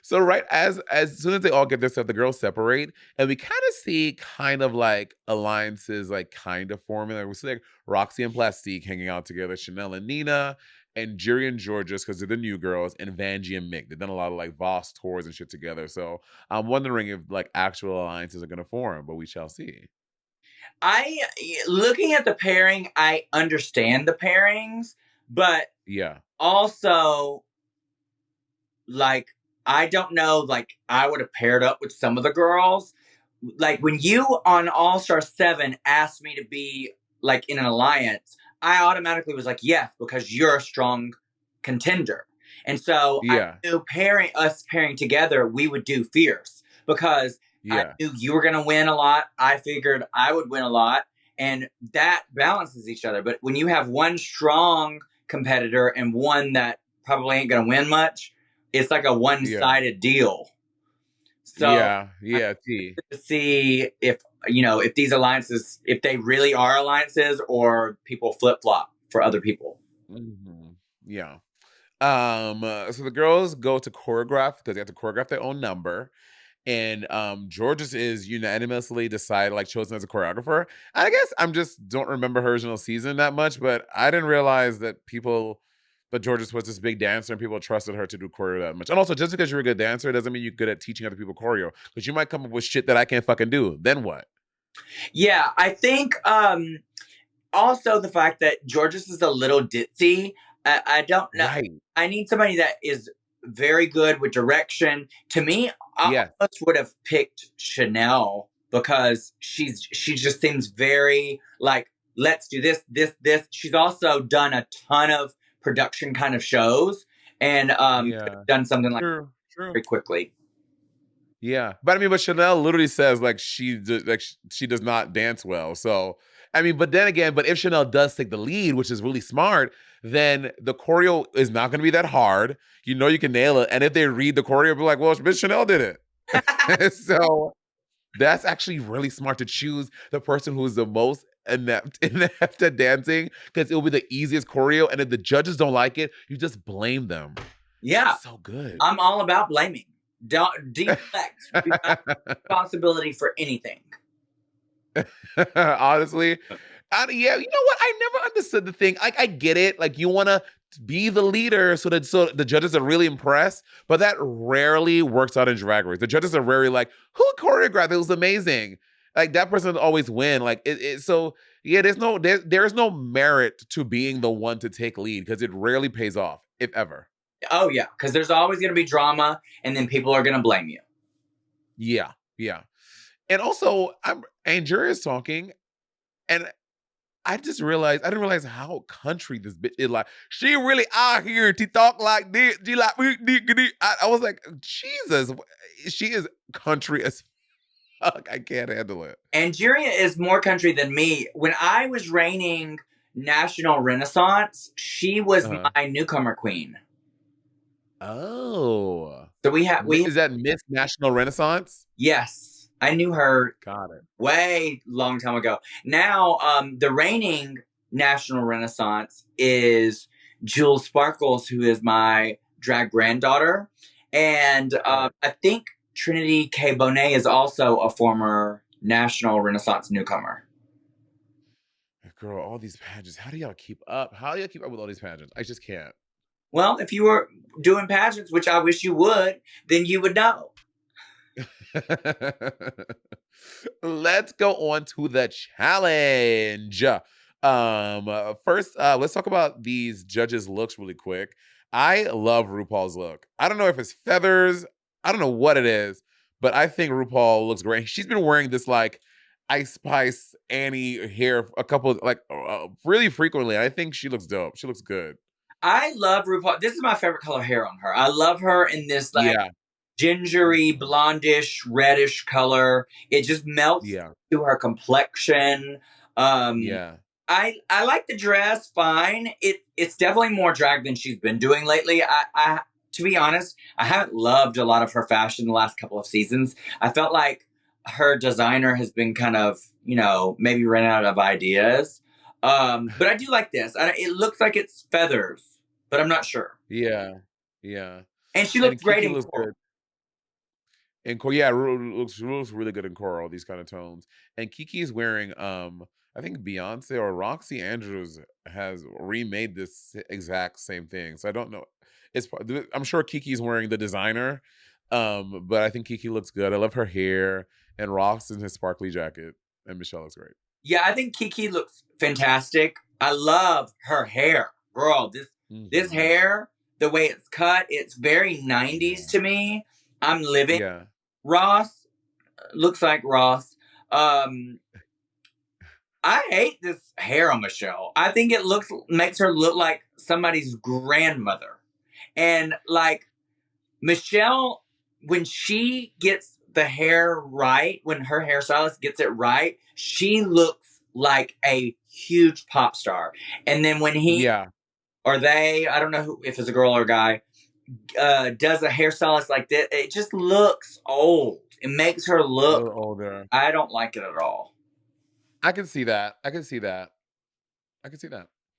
So right as soon as they all get their stuff, the girls separate, and we kind of see kind of like alliances, like kind of forming. Like we see like Roxy and Plastique hanging out together, Chanel and Nina, and Jury and Georges because they're the new girls, and Vanjie and Mick. They've done a lot of like Voss tours and shit together. So I'm wondering if like actual alliances are going to form, but we shall see. Looking at the pairing, I understand the pairings, But also, like, I don't know, like, I would have paired up with some of the girls. Like, when you on All Star 7 asked me to be, like, in an alliance, I automatically was like, yes, because you're a strong contender. And so I knew us pairing together, we would do fierce because I knew you were going to win a lot. I figured I would win a lot, and that balances each other. But when you have one strong competitor and one that probably ain't going to win much, it's like a one-sided deal. So to see if, you know, if these alliances, if they really are alliances or people flip-flop for other people. Yeah. So the girls go to choreograph because they have to choreograph their own number. And Georges is unanimously decided, like, chosen as a choreographer. I guess I'm just don't remember her original season that much, but I didn't realize that Georges was this big dancer and people trusted her to do choreo that much. And also, just because you're a good dancer doesn't mean you're good at teaching other people choreo, because you might come up with shit that I can't fucking do. Then what? Yeah, I think also the fact that Georges is a little ditzy. I don't know. Right. I need somebody that is very good with direction. To me, I almost would have picked Chanel because she just seems very like, let's do this. She's also done a ton of production kind of shows and done something like very quickly. Yeah, but I mean, but Chanel literally says like she does not dance well. So I mean, but then again, but if Chanel does take the lead, which is really smart, then the choreo is not going to be that hard. You know, you can nail it. And if they read the choreo, be like, well, Miss Chanel did it. So that's actually really smart to choose the person who's the most inept at dancing, because it will be the easiest choreo. And if the judges don't like it, you just blame them. Yeah, that's so good. I'm all about blaming. Don't deflect responsibility for anything. Honestly, yeah, you know what? I never understood the thing. I get it. Like, you want to be the leader so the judges are really impressed, but that rarely works out in Drag Race. The judges are rarely like, who choreographed? It was amazing. Like, that person always win. Like, so yeah, there's no merit to being the one to take lead, because it rarely pays off, if ever. Oh yeah, because there's always going to be drama, and then people are going to blame you. Yeah. And also, Andrea is talking, and I didn't realize how country this bitch is. Like, she really out here to talk like this. She like, I was like, Jesus, she is country as fuck. I can't handle it. Andrea is more country than me. When I was reigning National Renaissance, she was my newcomer queen. Oh. So is that Miss National Renaissance? Yes. I knew her way long time ago. Now, the reigning National Renaissance is Jules Sparkles, who is my drag granddaughter. And I think Trinity K. Bonet is also a former National Renaissance newcomer. Girl, all these pageants. How do y'all keep up? How do y'all keep up with all these pageants? I just can't. Well, if you were doing pageants, which I wish you would, then you would know. Let's go on to the challenge. First, let's talk about these judges' looks really quick. I love RuPaul's look. I don't know if it's feathers. I don't know what it is, but I think RuPaul looks great. She's been wearing this like Ice Spice Annie hair really frequently. I think she looks dope. She looks good. I love RuPaul. This is my favorite color hair on her. I love her in this gingery, blondish, reddish color. It just melts to her complexion. I like the dress fine. It's definitely more drag than she's been doing lately. I to be honest, I haven't loved a lot of her fashion the last couple of seasons. I felt like her designer has been kind of, maybe ran out of ideas. But I do like this. It looks like it's feathers, but I'm not sure. Yeah. And she looks great in coral. And looks really good in coral, these kind of tones. And Kiki is wearing, I think Beyonce or Roxy Andrews has remade this exact same thing. So I don't know. I'm sure Kiki's wearing the designer, but I think Kiki looks good. I love her hair, and Rox in his sparkly jacket, and Michelle looks great. Yeah, I think Kiki looks fantastic. I love her hair. girl, this hair, the way it's cut, it's very 90s to me. I'm living. Yeah. Ross looks like Ross. I hate this hair on Michelle. I think it makes her look like somebody's grandmother. And like Michelle, when she gets the hair right, when her hairstylist gets it right, she looks like a huge pop star. And then when he or they, I don't know if it's a girl or a guy, does a hairstylist like that, it just looks old. It makes her look older. I don't like it at all. I can see that.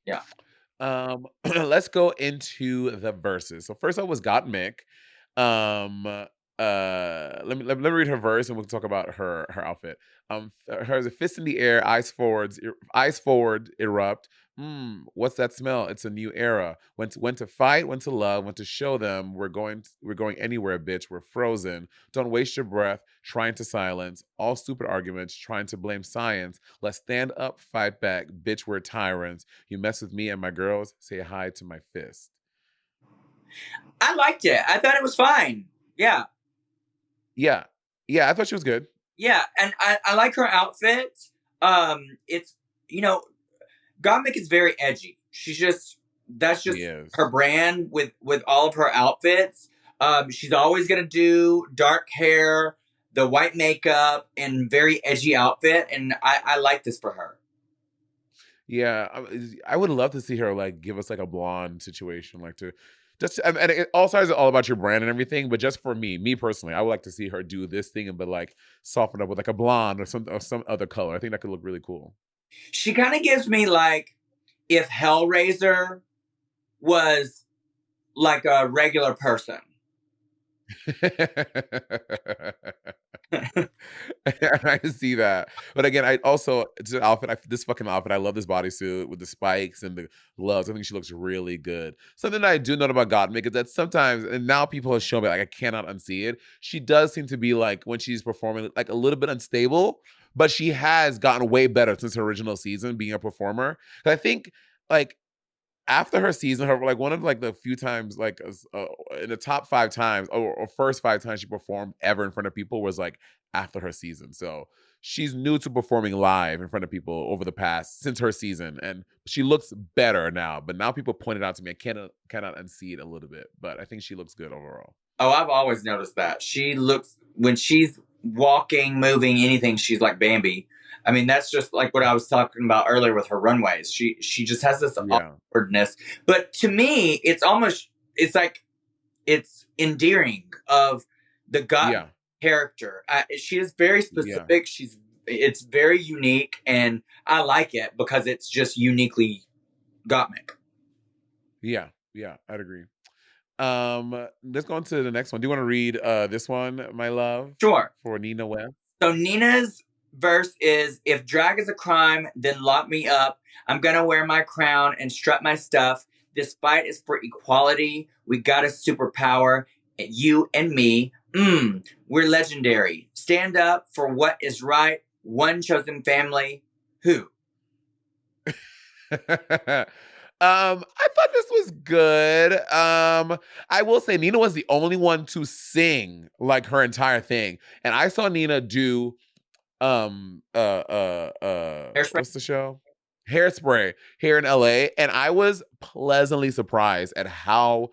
Yeah. Let's go into the verses. So first up was Got Mick. Let me read her verse and we'll talk about her outfit. Hers a fist in the air, eyes forward, erupt. What's that smell? It's a new era. When to fight, when to love, when to show them we're going anywhere, bitch. We're frozen. Don't waste your breath trying to silence all stupid arguments, trying to blame science. Let's stand up, fight back, bitch. We're tyrants. You mess with me and my girls, say hi to my fist. I liked it. I thought it was fine. Yeah. Yeah, I thought she was good. Yeah, and I like her outfit. It's, Gottmik is very edgy. That's just her brand with all of her outfits. She's always gonna do dark hair, the white makeup, and very edgy outfit, and I like this for her. Yeah, I would love to see her like give us like a blonde situation, like to. And it also is all about your brand and everything, but just for me personally, I would like to see her do this thing and but like soften up with like a blonde or some other color. I think that could look really cool. She kind of gives me like if Hellraiser was like a regular person. I can see that, but again, I also this fucking outfit. I love this bodysuit with the spikes and the gloves. I think she looks really good. Something I do know about Gottmik is that sometimes, and now people have shown me, like I cannot unsee it. She does seem to be like when she's performing, like a little bit unstable, but she has gotten way better since her original season being a performer. I think like. After her season, her like one of like the few times like in the top 5 times or first 5 times she performed ever in front of people was like after her season. So she's new to performing live in front of people over the past since her season, and she looks better now. But now people pointed out to me, I cannot unsee it a little bit, but I think she looks good overall. Oh, I've always noticed that she looks when she's walking, moving, anything, she's like Bambi. I mean, that's just like what I was talking about earlier with her runways. She just has this awkwardness. But to me, it's like it's endearing of the God character. She is very specific. It's very unique, and I like it because it's just uniquely Gottmik. Yeah, I'd agree. Let's go on to the next one. Do you want to read this one, my love? Sure. For Nina West. So Nina's verse is, if drag is a crime, then lock me up. I'm gonna wear my crown and strut my stuff. This fight is for equality. We got a superpower. You and me. We're legendary. Stand up for what is right. One chosen family. Who? I thought this was good. I will say Nina was the only one to sing like her entire thing. And I saw Nina do Hairspray. What's the show? Hairspray here in LA, and I was pleasantly surprised at how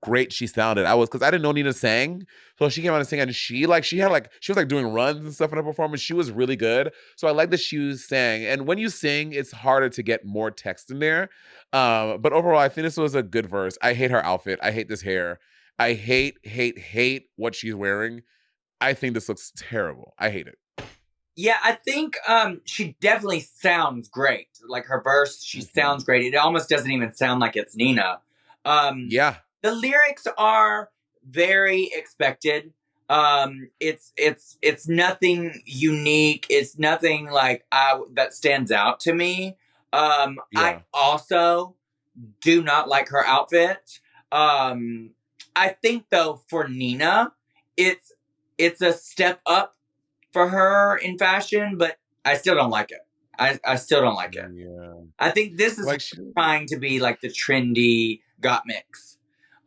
great she sounded. Because I didn't know Nina sang, so she came out and sang, and she was doing runs and stuff in her performance. She was really good, so I like that she sang. And when you sing, it's harder to get more text in there. But overall, I think this was a good verse. I hate her outfit. I hate this hair. I hate what she's wearing. I think this looks terrible. I hate it. Yeah, I think she definitely sounds great. Like her verse, she sounds great. It almost doesn't even sound like it's Nina. The lyrics are very expected. It's nothing unique. It's nothing like that stands out to me. I also do not like her outfit. I think though for Nina, it's a step up for her in fashion, but I still don't like it. I still don't like it. Yeah. I think this is Like trying to be like the trendy got mix.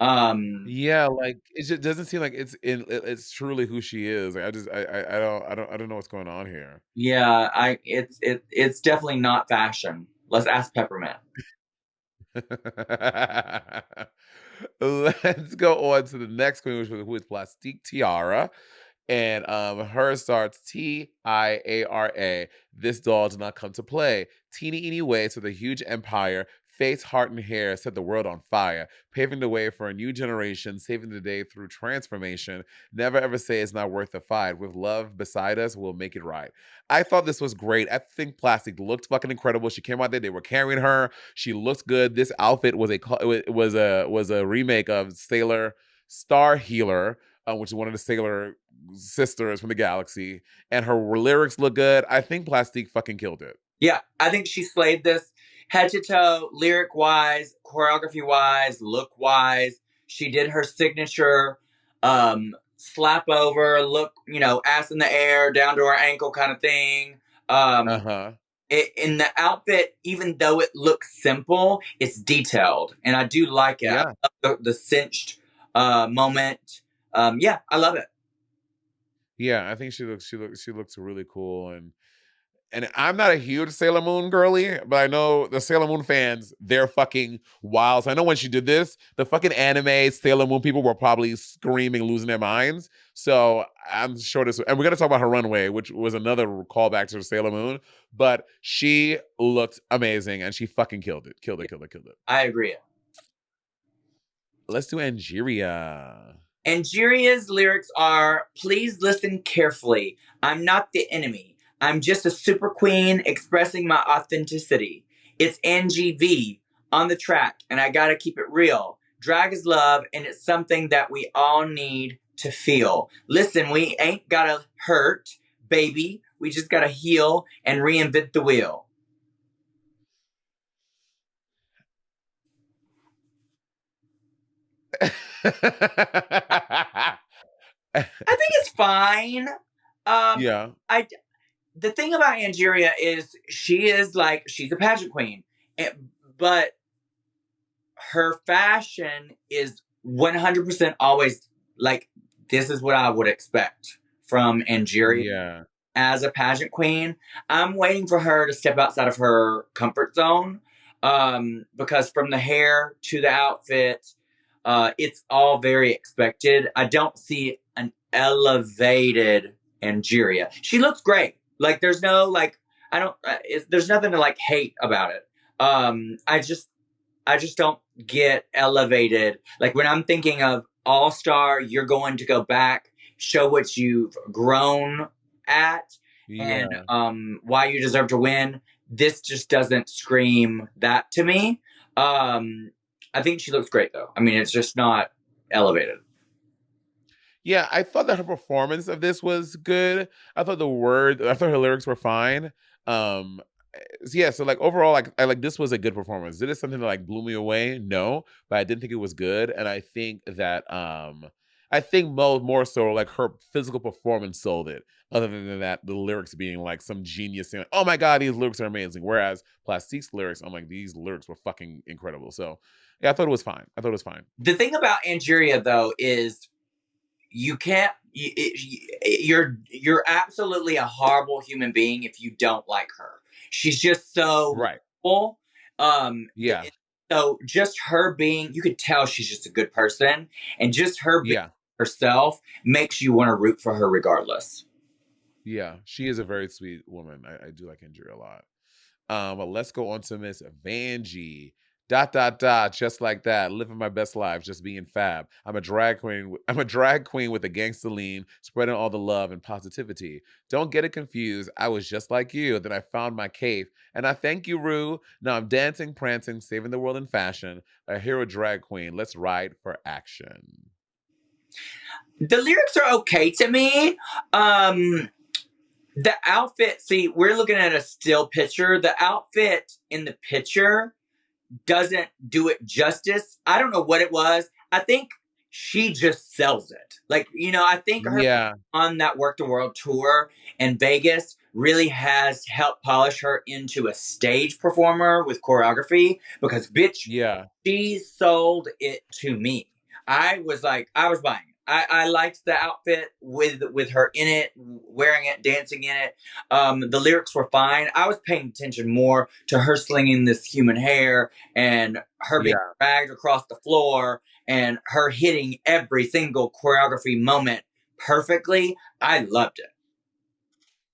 Yeah, like it just doesn't seem like it's truly who she is. Like, I don't know what's going on here. Yeah, it's definitely not fashion. Let's ask Peppermint. Let's go on to the next queen, who is Plastique Tiara. And her starts Tiara. This doll did not come to play. Teeny ways with a huge empire, face, heart, and hair set the world on fire, paving the way for a new generation, saving the day through transformation. Never ever say it's not worth the fight. With love beside us, we'll make it right. I thought this was great. I think Plastic looked fucking incredible. She came out there, they were carrying her. She looked good. This outfit was a remake of Sailor Star Healer, which is one of the Sailor sisters from the galaxy, and her lyrics look good. I think Plastique fucking killed it. Yeah, I think she slayed this head to toe, lyric wise, choreography wise, look wise. She did her signature slap over, look, ass in the air, down to her ankle kind of thing. In the outfit, even though it looks simple, it's detailed, and I do like it. Yeah. I love the cinched moment. Yeah, I love it. Yeah, I think she looks really cool, and I'm not a huge Sailor Moon girly, but I know the Sailor Moon fans, they're fucking wild. So I know when she did this, the fucking anime Sailor Moon people were probably screaming, losing their minds. So I'm sure this, and we're gonna talk about her runway, which was another callback to Sailor Moon. But she looked amazing, and she fucking killed it. Killed it. I agree. Let's do Angeria. Angeria's lyrics are, please listen carefully. I'm not the enemy. I'm just a super queen expressing my authenticity. It's NGV on the track, and I gotta keep it real. Drag is love, and it's something that we all need to feel. Listen, we ain't gotta hurt, baby. We just gotta heal and reinvent the wheel. I think it's fine. Yeah. The thing about Angeria is she's a pageant queen, but her fashion is 100% always like, this is what I would expect from Angeria as a pageant queen. I'm waiting for her to step outside of her comfort zone, because from the hair to the outfit, it's all very expected. I don't see an elevated Angeria. She looks great. Like, there's no, there's nothing to hate about it. I just don't get elevated. Like, when I'm thinking of All-Star, you're going to go back, show what you've grown at, and why you deserve to win. This just doesn't scream that to me. I think she looks great, though. I mean, it's just not elevated. Yeah, I thought that her performance of this was good. I thought her lyrics were fine. So overall, this was a good performance. Did it something that blew me away? No, but I didn't think it was good, and I think that I think more so her physical performance sold it. Other than that, the lyrics being some genius thing. Oh my god, these lyrics are amazing. Whereas Plastique's lyrics, I'm like, these lyrics were fucking incredible. So yeah, I thought it was fine. The thing about Angeria, though, is you can't. You're absolutely a horrible human being if you don't like her. She's just so cool. So just her being, you could tell she's just a good person, and just her being herself makes you want to root for her regardless. Yeah, she is a very sweet woman. I do like Angeria a lot. But let's go on to Miss Vanjie. ... Just like that, living my best life, just being fab. I'm a drag queen with a gangster lean, spreading all the love and positivity. Don't get it confused. I was just like you. Then I found my cave, and I thank you, Rue. Now I'm dancing, prancing, saving the world in fashion. A hero drag queen. Let's ride for action. The lyrics are okay to me. The outfit. See, we're looking at a still picture. The outfit in the picture doesn't do it justice. I don't know what it was. I think she just sells it. Like, I think her on that Work the World tour in Vegas really has helped polish her into a stage performer with choreography because, bitch, she sold it to me. I was buying it. I liked the outfit with her in it, wearing it, dancing in it. The lyrics were fine. I was paying attention more to her slinging this human hair and her being dragged across the floor and her hitting every single choreography moment perfectly. I loved it.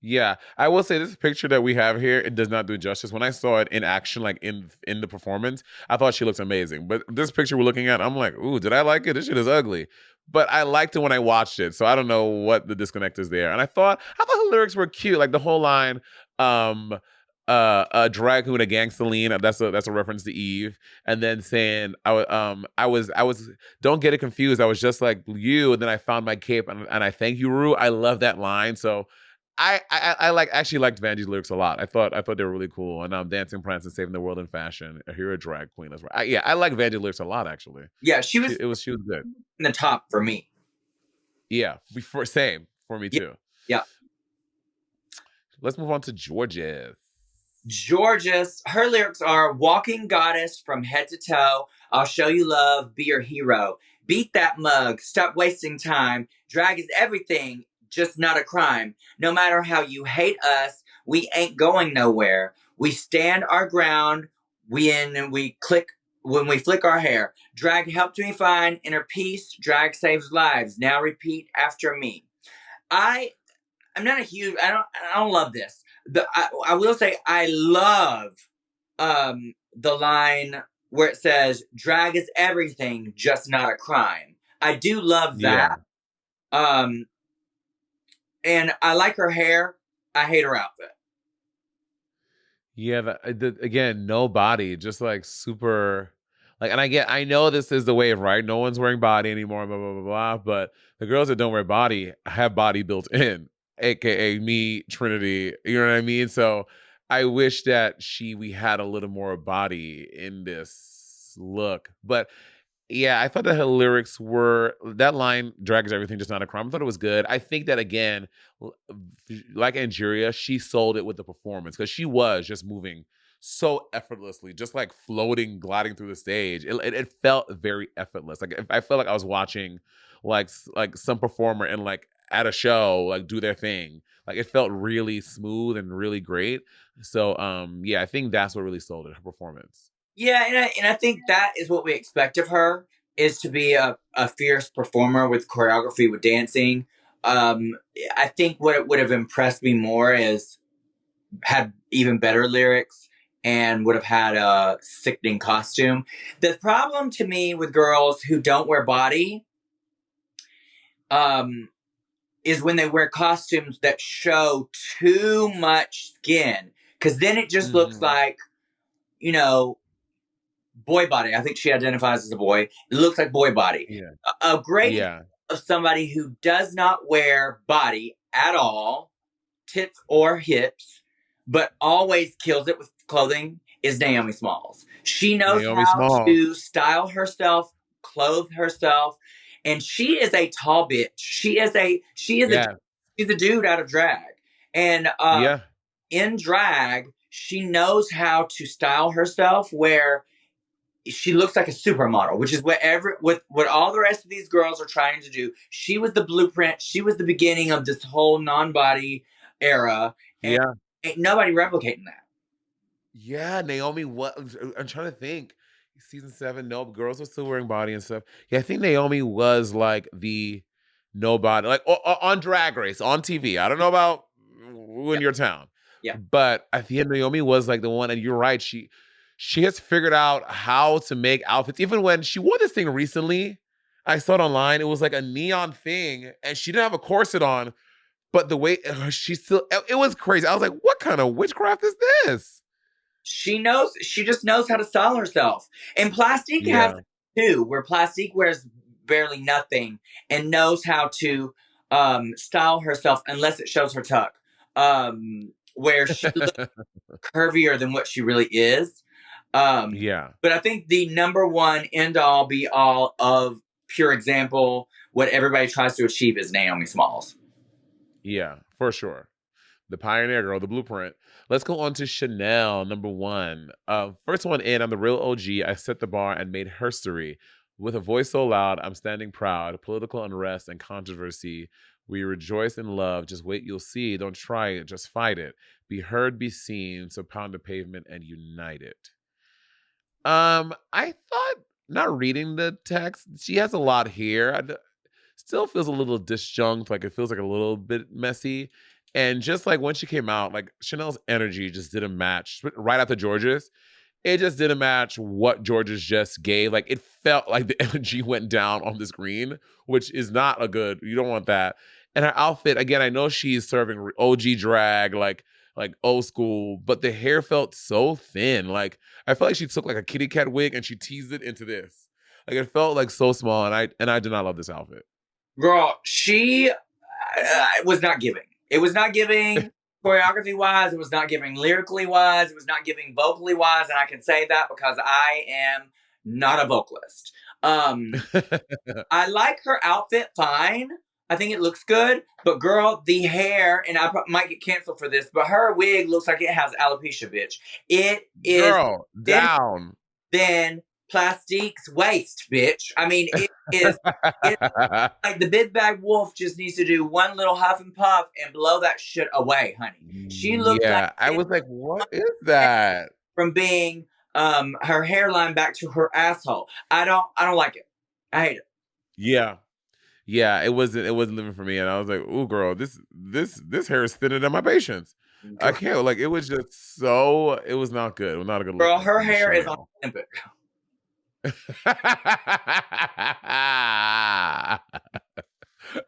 Yeah, I will say this picture that we have here, it does not do justice. When I saw it in action, like in the performance, I thought she looks amazing. But this picture we're looking at, I'm like, ooh, did I like it? This shit is ugly. But I liked it when I watched it, so I don't know what the disconnect is there. And I thought the lyrics were cute, like the whole line, a drag queen, a gangsterline. That's a reference to Eve, and then saying I was don't get it confused. I was just like you, and then I found my cape, and I thank you, Rue. I love that line. So I actually liked Vanjie's lyrics a lot. I thought they were really cool. And dancing, prancing, saving the world in fashion. Here a drag queen. That's right. I like Vanjie's lyrics a lot actually. Yeah, she was good. In the top for me. Yeah, same for me too. Yeah. Let's move on to Georges. Georges, her lyrics are walking goddess from head to toe. I'll show you love, be your hero. Beat that mug, stop wasting time. Drag is everything, just not a crime. No matter how you hate us, we ain't going nowhere. We stand our ground, when we flick our hair. Drag helped me find inner peace, drag saves lives. Now repeat after me. I'm not a huge, I don't love this. I will say I love the line where it says, drag is everything, just not a crime. I do love that. Yeah. And I like her hair. I hate her outfit. Yeah, again, no body, just like super, like, and I know this is the wave, right? No one's wearing body anymore, blah, blah, blah, blah. But the girls that don't wear body have body built in, aka me, Trinity. You know what I mean? So I wish that we had a little more body in this look. But yeah, I thought that her lyrics were, that line, drag is everything, just not a crime. I thought it was good. I think that, again, like Angeria, she sold it with the performance because she was just moving so effortlessly, just like floating, gliding through the stage. It felt very effortless. Like I felt like I was watching like some performer and like at a show, like do their thing. Like it felt really smooth and really great. So yeah, I think that's what really sold it, her performance. Yeah, and I think that is what we expect of her, is to be a fierce performer with choreography, with dancing. I think what would have impressed me more is had even better lyrics and would have had a sickening costume. The problem to me with girls who don't wear body is when they wear costumes that show too much skin. Because then it just looks like, boy body. I think she identifies as a boy. It looks like boy body. Yeah. A great of somebody who does not wear body at all, tits or hips, but always kills it with clothing is Naomi Smalls. She knows how to style herself, clothe herself, and she is a tall bitch. She's a dude out of drag. And in drag, she knows how to style herself where she looks like a supermodel, which is what all the rest of these girls are trying to do. She was the blueprint. She was the beginning of this whole non-body era. And ain't nobody replicating that. Yeah, Naomi, I'm trying to think. Season 7, no, girls are still wearing body and stuff. Yeah, I think Naomi was like the nobody, like on Drag Race, on TV. I don't know about in your town. Yeah. But at the end, Naomi was like the one, and you're right, she has figured out how to make outfits. Even when she wore this thing recently, I saw it online, it was like a neon thing, and she didn't have a corset on, but the way it was crazy. I was like, what kind of witchcraft is this? She just knows how to style herself. And Plastique has too, where Plastique wears barely nothing and knows how to style herself unless it shows her tuck. Where she looks curvier than what she really is. But I think the number one end all be all of pure example. What everybody tries to achieve is Naomi Smalls. Yeah, for sure. The pioneer girl, the blueprint. Let's go on to Chanel, number 1. First one in, I'm the real OG. I set the bar and made herstory. With a voice so loud, I'm standing proud. Political unrest and controversy. We rejoice in love. Just wait, you'll see. Don't try it, just fight it. Be heard, be seen. So pound the pavement and unite it. I thought, not reading the text, she has a lot here. Still feels a little disjunct, like it feels like a little bit messy. And just like when she came out, like Chanel's energy just didn't match right after George's. It just didn't match what George's just gave. Like it felt like the energy went down on the screen, which is not a good, you don't want that. And her outfit, again, I know she's serving OG drag, like old school, but the hair felt so thin. Like I felt like she took like a kitty cat wig and she teased it into this. Like it felt like so small, and I did not love this outfit. Girl, she was not giving. It was not giving choreography wise. It was not giving lyrically wise. It was not giving vocally wise. And I can say that because I am not a vocalist. I like her outfit fine. I think it looks good. But girl, the hair, and I might get canceled for this, but her wig looks like it has alopecia, bitch. It is girl, down. Then Plastique's waist, bitch. I mean, it is like the big bag wolf just needs to do one little huff and puff and blow that shit away, honey. She looks like I was like, what is that? From being her hairline back to her asshole. I don't like it. I hate it. Yeah. Yeah, it wasn't living for me. And I was like, ooh, girl, this hair is thinner than my patience. I can't, like, it was just so, it was not good. It was not a good look. Girl, her hair is on Olympic.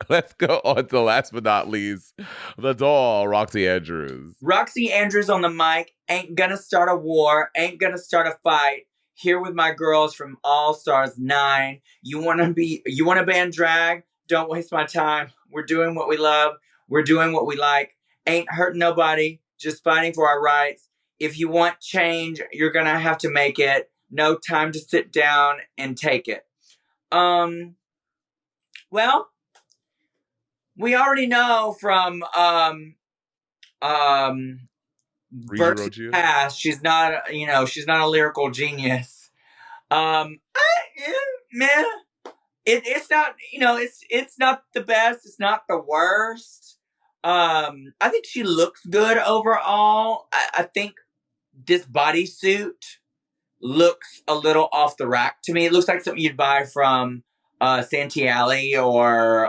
Let's go on to last but not least, the doll, Roxy Andrews. Roxy Andrews on the mic. Ain't gonna start a war. Ain't gonna start a fight. Here with my girls from All Stars 9. You wanna band drag? Don't waste my time. We're doing what we love. We're doing what we like. Ain't hurting nobody. Just fighting for our rights. If you want change, you're gonna have to make it. No time to sit down and take it. Well, we already know from Versus Past, she's not a lyrical genius. It's not, it's not the best, it's not the worst. I think she looks good overall. I think this bodysuit looks a little off the rack to me. It looks like something you'd buy from Santee Alley or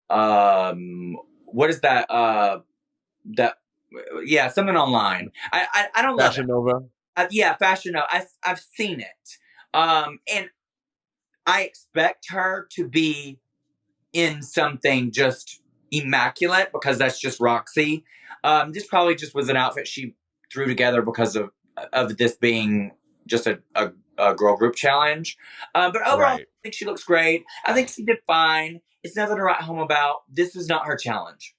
what is that? Something online. I don't love Fashion Nova. Fashion Nova. I've seen it, and I expect her to be in something just immaculate because that's just Roxy. This probably just was an outfit she threw together because of this being just a girl group challenge. But overall, I think she looks great. I think she did fine. It's nothing to write home about. This was not her challenge.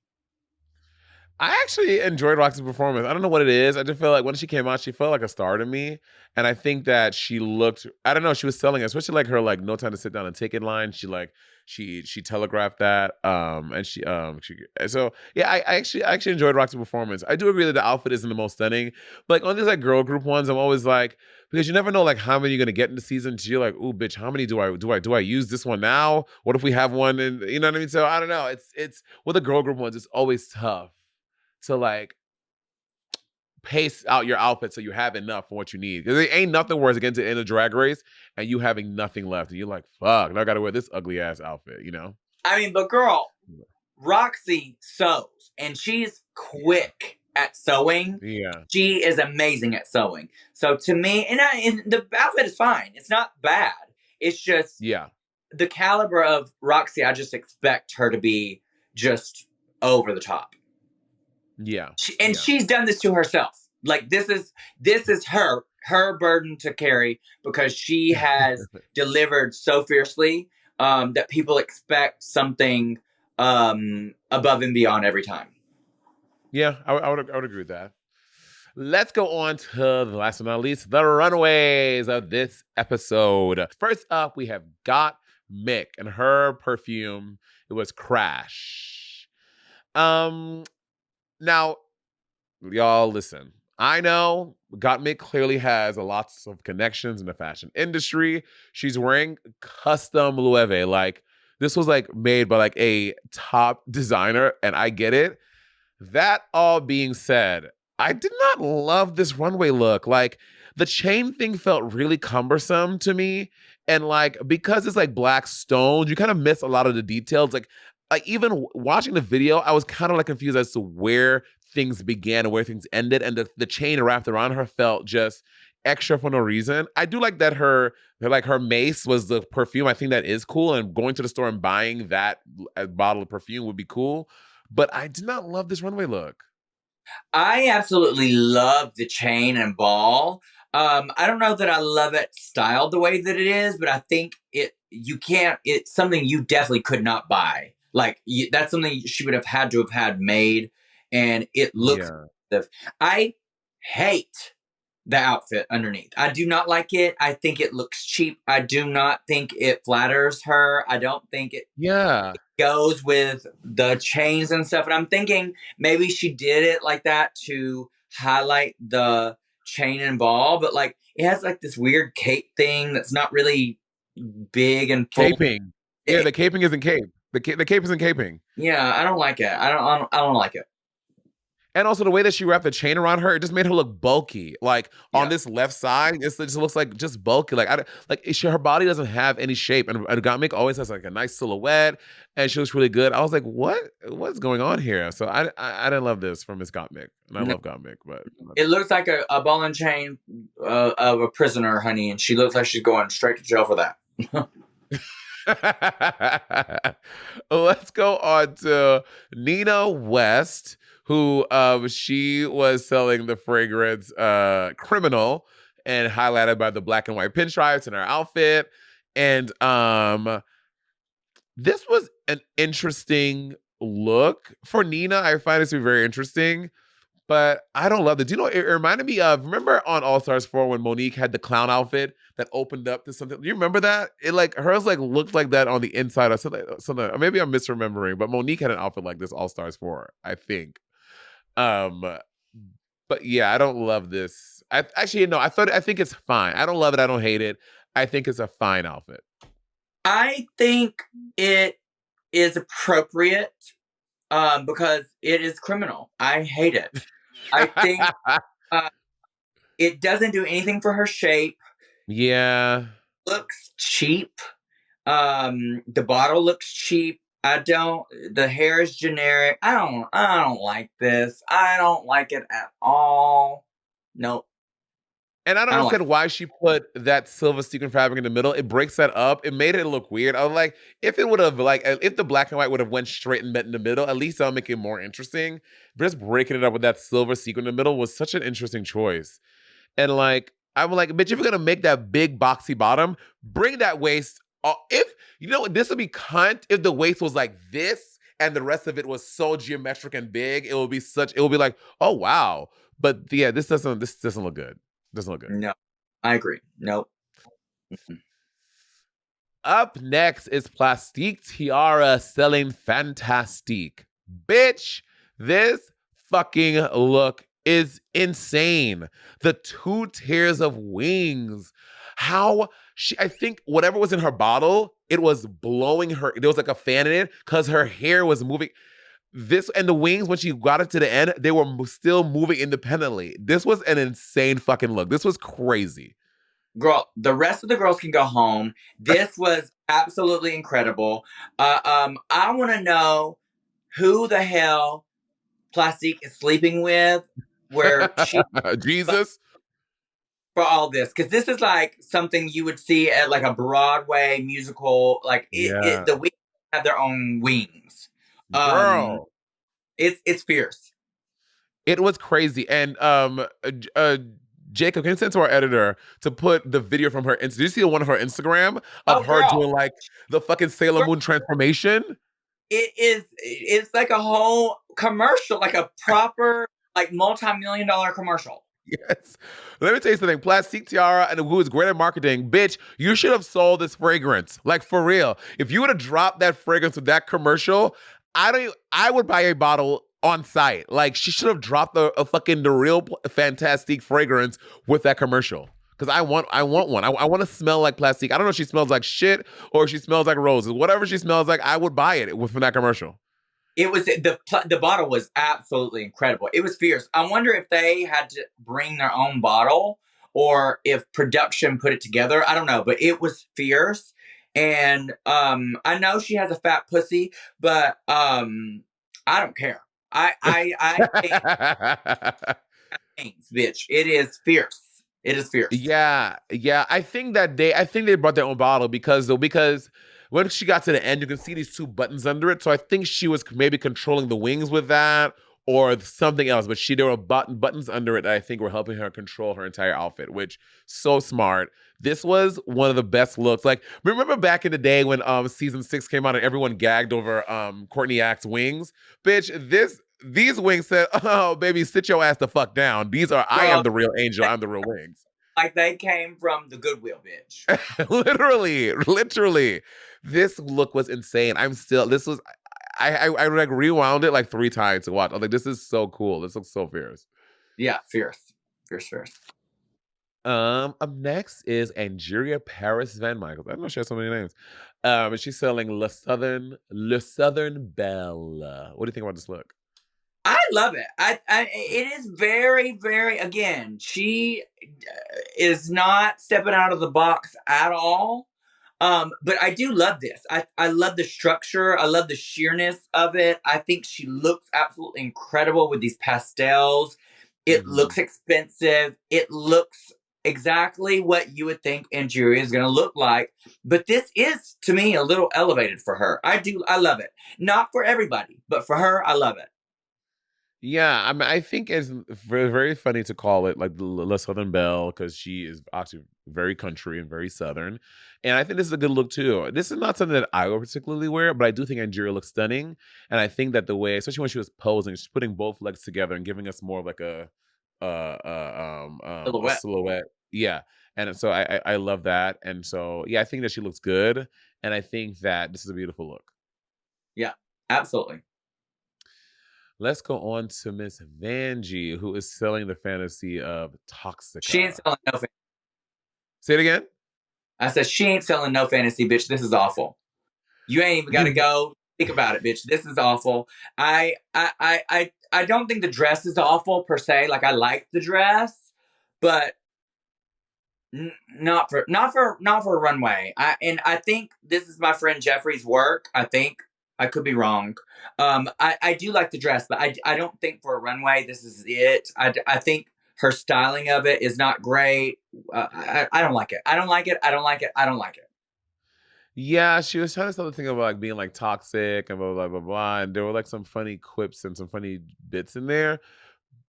I actually enjoyed Roxy's performance. I don't know what it is. I just feel like when she came out, she felt like a star to me. And I think that she looked, I don't know, she was selling it, especially like her like no time to sit down and take it line. She telegraphed that. I actually enjoyed Roxy's performance. I do agree that the outfit isn't the most stunning. But like on these like girl group ones, I'm always like, because you never know like how many you're gonna get in the season. So you're like, ooh, bitch, how many do I use this one now? What if we have one? And you know what I mean? So I don't know. It's with the girl group ones, it's always tough to like pace out your outfit so you have enough for what you need. Because there ain't nothing worse against in a drag race and you having nothing left. And you're like, fuck, now I gotta wear this ugly ass outfit, you know? I mean, but girl, Roxy sews and she's quick at sewing. Yeah. She is amazing at sewing. So to me, and the outfit is fine. It's not bad. It's just the caliber of Roxy, I just expect her to be just over the top. Yeah. She's done this to herself. Like this is her burden to carry because she has delivered so fiercely that people expect something above and beyond every time. Yeah, I would agree with that. let's go on to the last but not least, the runways of this episode. First up, we have Got Mick and her perfume. It was Crash. Now, y'all listen. I know Gottmik clearly has lots of connections in the fashion industry. She's wearing custom Loewe. Like, this was like made by like a top designer, and I get it. That all being said, I did not love this runway look. Like, the chain thing felt really cumbersome to me. And like, because it's like black stones, you kind of miss a lot of the details. Like even watching the video, I was kind of like confused as to where things began and where things ended. And the chain wrapped around her felt just extra for no reason. I do like that her mace was the perfume. I think that is cool. And going to the store and buying that bottle of perfume would be cool. But I did not love this runway look. I absolutely love the chain and ball. I don't know that I love it styled the way that it is, but I think it's something you definitely could not buy. Like, that's something she would have had to have had made, and it looks. Yeah. I hate the outfit underneath. I do not like it. I think it looks cheap. I do not think it flatters her. I don't think it goes with the chains and stuff. And I'm thinking maybe she did it like that to highlight the chain and ball, but like it has like this weird cape thing that's not really big and full. Caping. Yeah, the caping isn't cape. The cape isn't caping. Yeah, I don't like it. I don't like it. And also the way that she wrapped the chain around her, it just made her look bulky. Like on this left side, it just looks like just bulky. Like her body doesn't have any shape. And Gottmik always has like a nice silhouette, and she looks really good. I was like, what's going on here? So I didn't love this from Miss Gottmik, and I love Gottmik, but it looks like a ball and chain of a prisoner, honey, and she looks like she's going straight to jail for that. Let's go on to Nina West, who she was selling the fragrance Criminal, and highlighted by the black and white pinstripes in her outfit. And this was an interesting look for Nina. I find this to be very interesting, but I don't love it. Do you know, it reminded me of, remember on All Stars 4 when Monique had the clown outfit that opened up to something? Do you remember that? It like, hers like looked like that on the inside or something. Or maybe I'm misremembering, but Monique had an outfit like this All Stars 4, I think. But yeah, I don't love this. I think it's fine. I don't love it. I don't hate it. I think it's a fine outfit. I think it is appropriate because it is criminal. I hate it. I think it doesn't do anything for her shape. Yeah. Looks cheap. The bottle looks cheap. The hair is generic. I don't like this. I don't like it at all. Nope. And I don't understand why she put that silver sequin fabric in the middle. It breaks that up. It made it look weird. I was like, if it would have if the black and white would have went straight and met in the middle, at least that'll make it more interesting. But just breaking it up with that silver sequin in the middle was such an interesting choice. And like, I'm like, bitch, if you're gonna make that big boxy bottom, bring that waist. If you know, this would be cunt if the waist was like this and the rest of it was so geometric and big. It will be like, oh wow. But yeah, this doesn't look good. Doesn't look good. No, I agree. Nope. Up next is Plastique Tiara selling Fantastique. Bitch, this fucking look is insane. The 2 tiers of wings. I think whatever was in her bottle, it was blowing her. There was like a fan in it because her hair was moving. This and the wings, when she got it to the end, they were still moving independently. This was an insane fucking look. This was crazy. Girl, the rest of the girls can go home. This was absolutely incredible. I want to know who the hell Plastique is sleeping with, where she Jesus for all this, because this is like something you would see at like a Broadway musical. Like the wings have their own wings. Girl, it's fierce. It was crazy. And Jacob, can you send to our editor to put the video from her? Did you see one of her Instagram of her doing like the fucking Sailor Moon transformation? It's like a whole commercial, like a proper like multi-million-dollar commercial. Yes. Let me tell you something. Plastique Tiara, and who is great at marketing, bitch, you should have sold this fragrance. Like, for real. If you would have dropped that fragrance with that commercial, I would buy a bottle on site. Like, she should have dropped a fucking the real fantastic fragrance with that commercial. Because I want one. I want to smell like Plastique. I don't know if she smells like shit or if she smells like roses. Whatever she smells like, I would buy it from that commercial. It was the bottle was absolutely incredible. It was fierce. I wonder if they had to bring their own bottle or if production put it together. I don't know, but it was fierce. And I know she has a fat pussy, but I don't care. I bitch. It is fierce. It is fierce. Yeah. I think they brought their own bottle because when she got to the end, you can see these two buttons under it. So I think she was maybe controlling the wings with that or something else. But there were buttons under it that I think were helping her control her entire outfit, which so smart. This was one of the best looks. Like, remember back in the day when season 6 came out and everyone gagged over Courtney Act's wings? Bitch, these wings said, "Oh, baby, sit your ass the fuck down. I am the real angel. I'm the real wings." Like they came from the Goodwill, bitch. Literally. This look was insane. I like rewound it like 3 times to watch. I was like, this is so cool. This looks so fierce. Yeah, fierce. Up next is Angeria Paris Van Michaels. I don't know she has so many names. And she's selling Le Southern Belle. What do you think about this look? I love it. It is very, very, again, she is not stepping out of the box at all. But I do love this. I love the structure. I love the sheerness of it. I think she looks absolutely incredible with these pastels. It looks expensive. It looks exactly what you would think Angeria is going to look like. But this is, to me, a little elevated for her. I love it. Not for everybody, but for her, I love it. Yeah, I mean, I think it's very, very funny to call it like the La Southern Belle because she is actually very country and very southern. And I think this is a good look too. This is not something that I would particularly wear, but I do think Angeria looks stunning. And I think that the way, especially when she was posing, she's putting both legs together and giving us more of like a silhouette. Yeah. And so I love that. And so, yeah, I think that she looks good. And I think that this is a beautiful look. Yeah, absolutely. Let's go on to Miss Vanjie, who is selling the fantasy of Toxica. She ain't selling no fantasy. Say it again? I said, she ain't selling no fantasy, bitch. This is awful. You ain't even got to go think about it, bitch. This is awful. I don't think the dress is awful per se. Like, I like the dress, but not for Runway. I think this is my friend Jeffrey's work. I think. I could be wrong. I do like the dress, but I don't think for a Runway this is it. I think her styling of it is not great. I don't like it. I don't like it. Yeah, she was trying to start to think about like being like toxic and blah blah blah blah. And there were like some funny quips and some funny bits in there.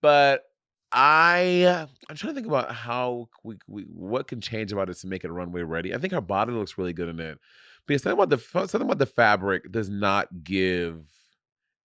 But I'm trying to think about how what can change about it to make it Runway ready. I think her body looks really good in it. Because something about the fabric does not give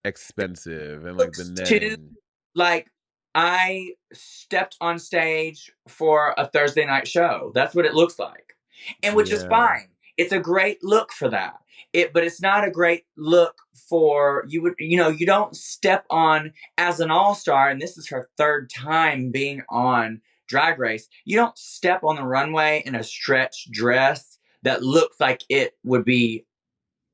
expensive and like the netting. Like I stepped on stage for a Thursday night show. That's what it looks like, and which is fine. It's a great look for that. But it's not a great look for you. You don't step on as an all-star, and this is her 3rd time being on Drag Race. You don't step on the runway in a stretch dress that looks like it would be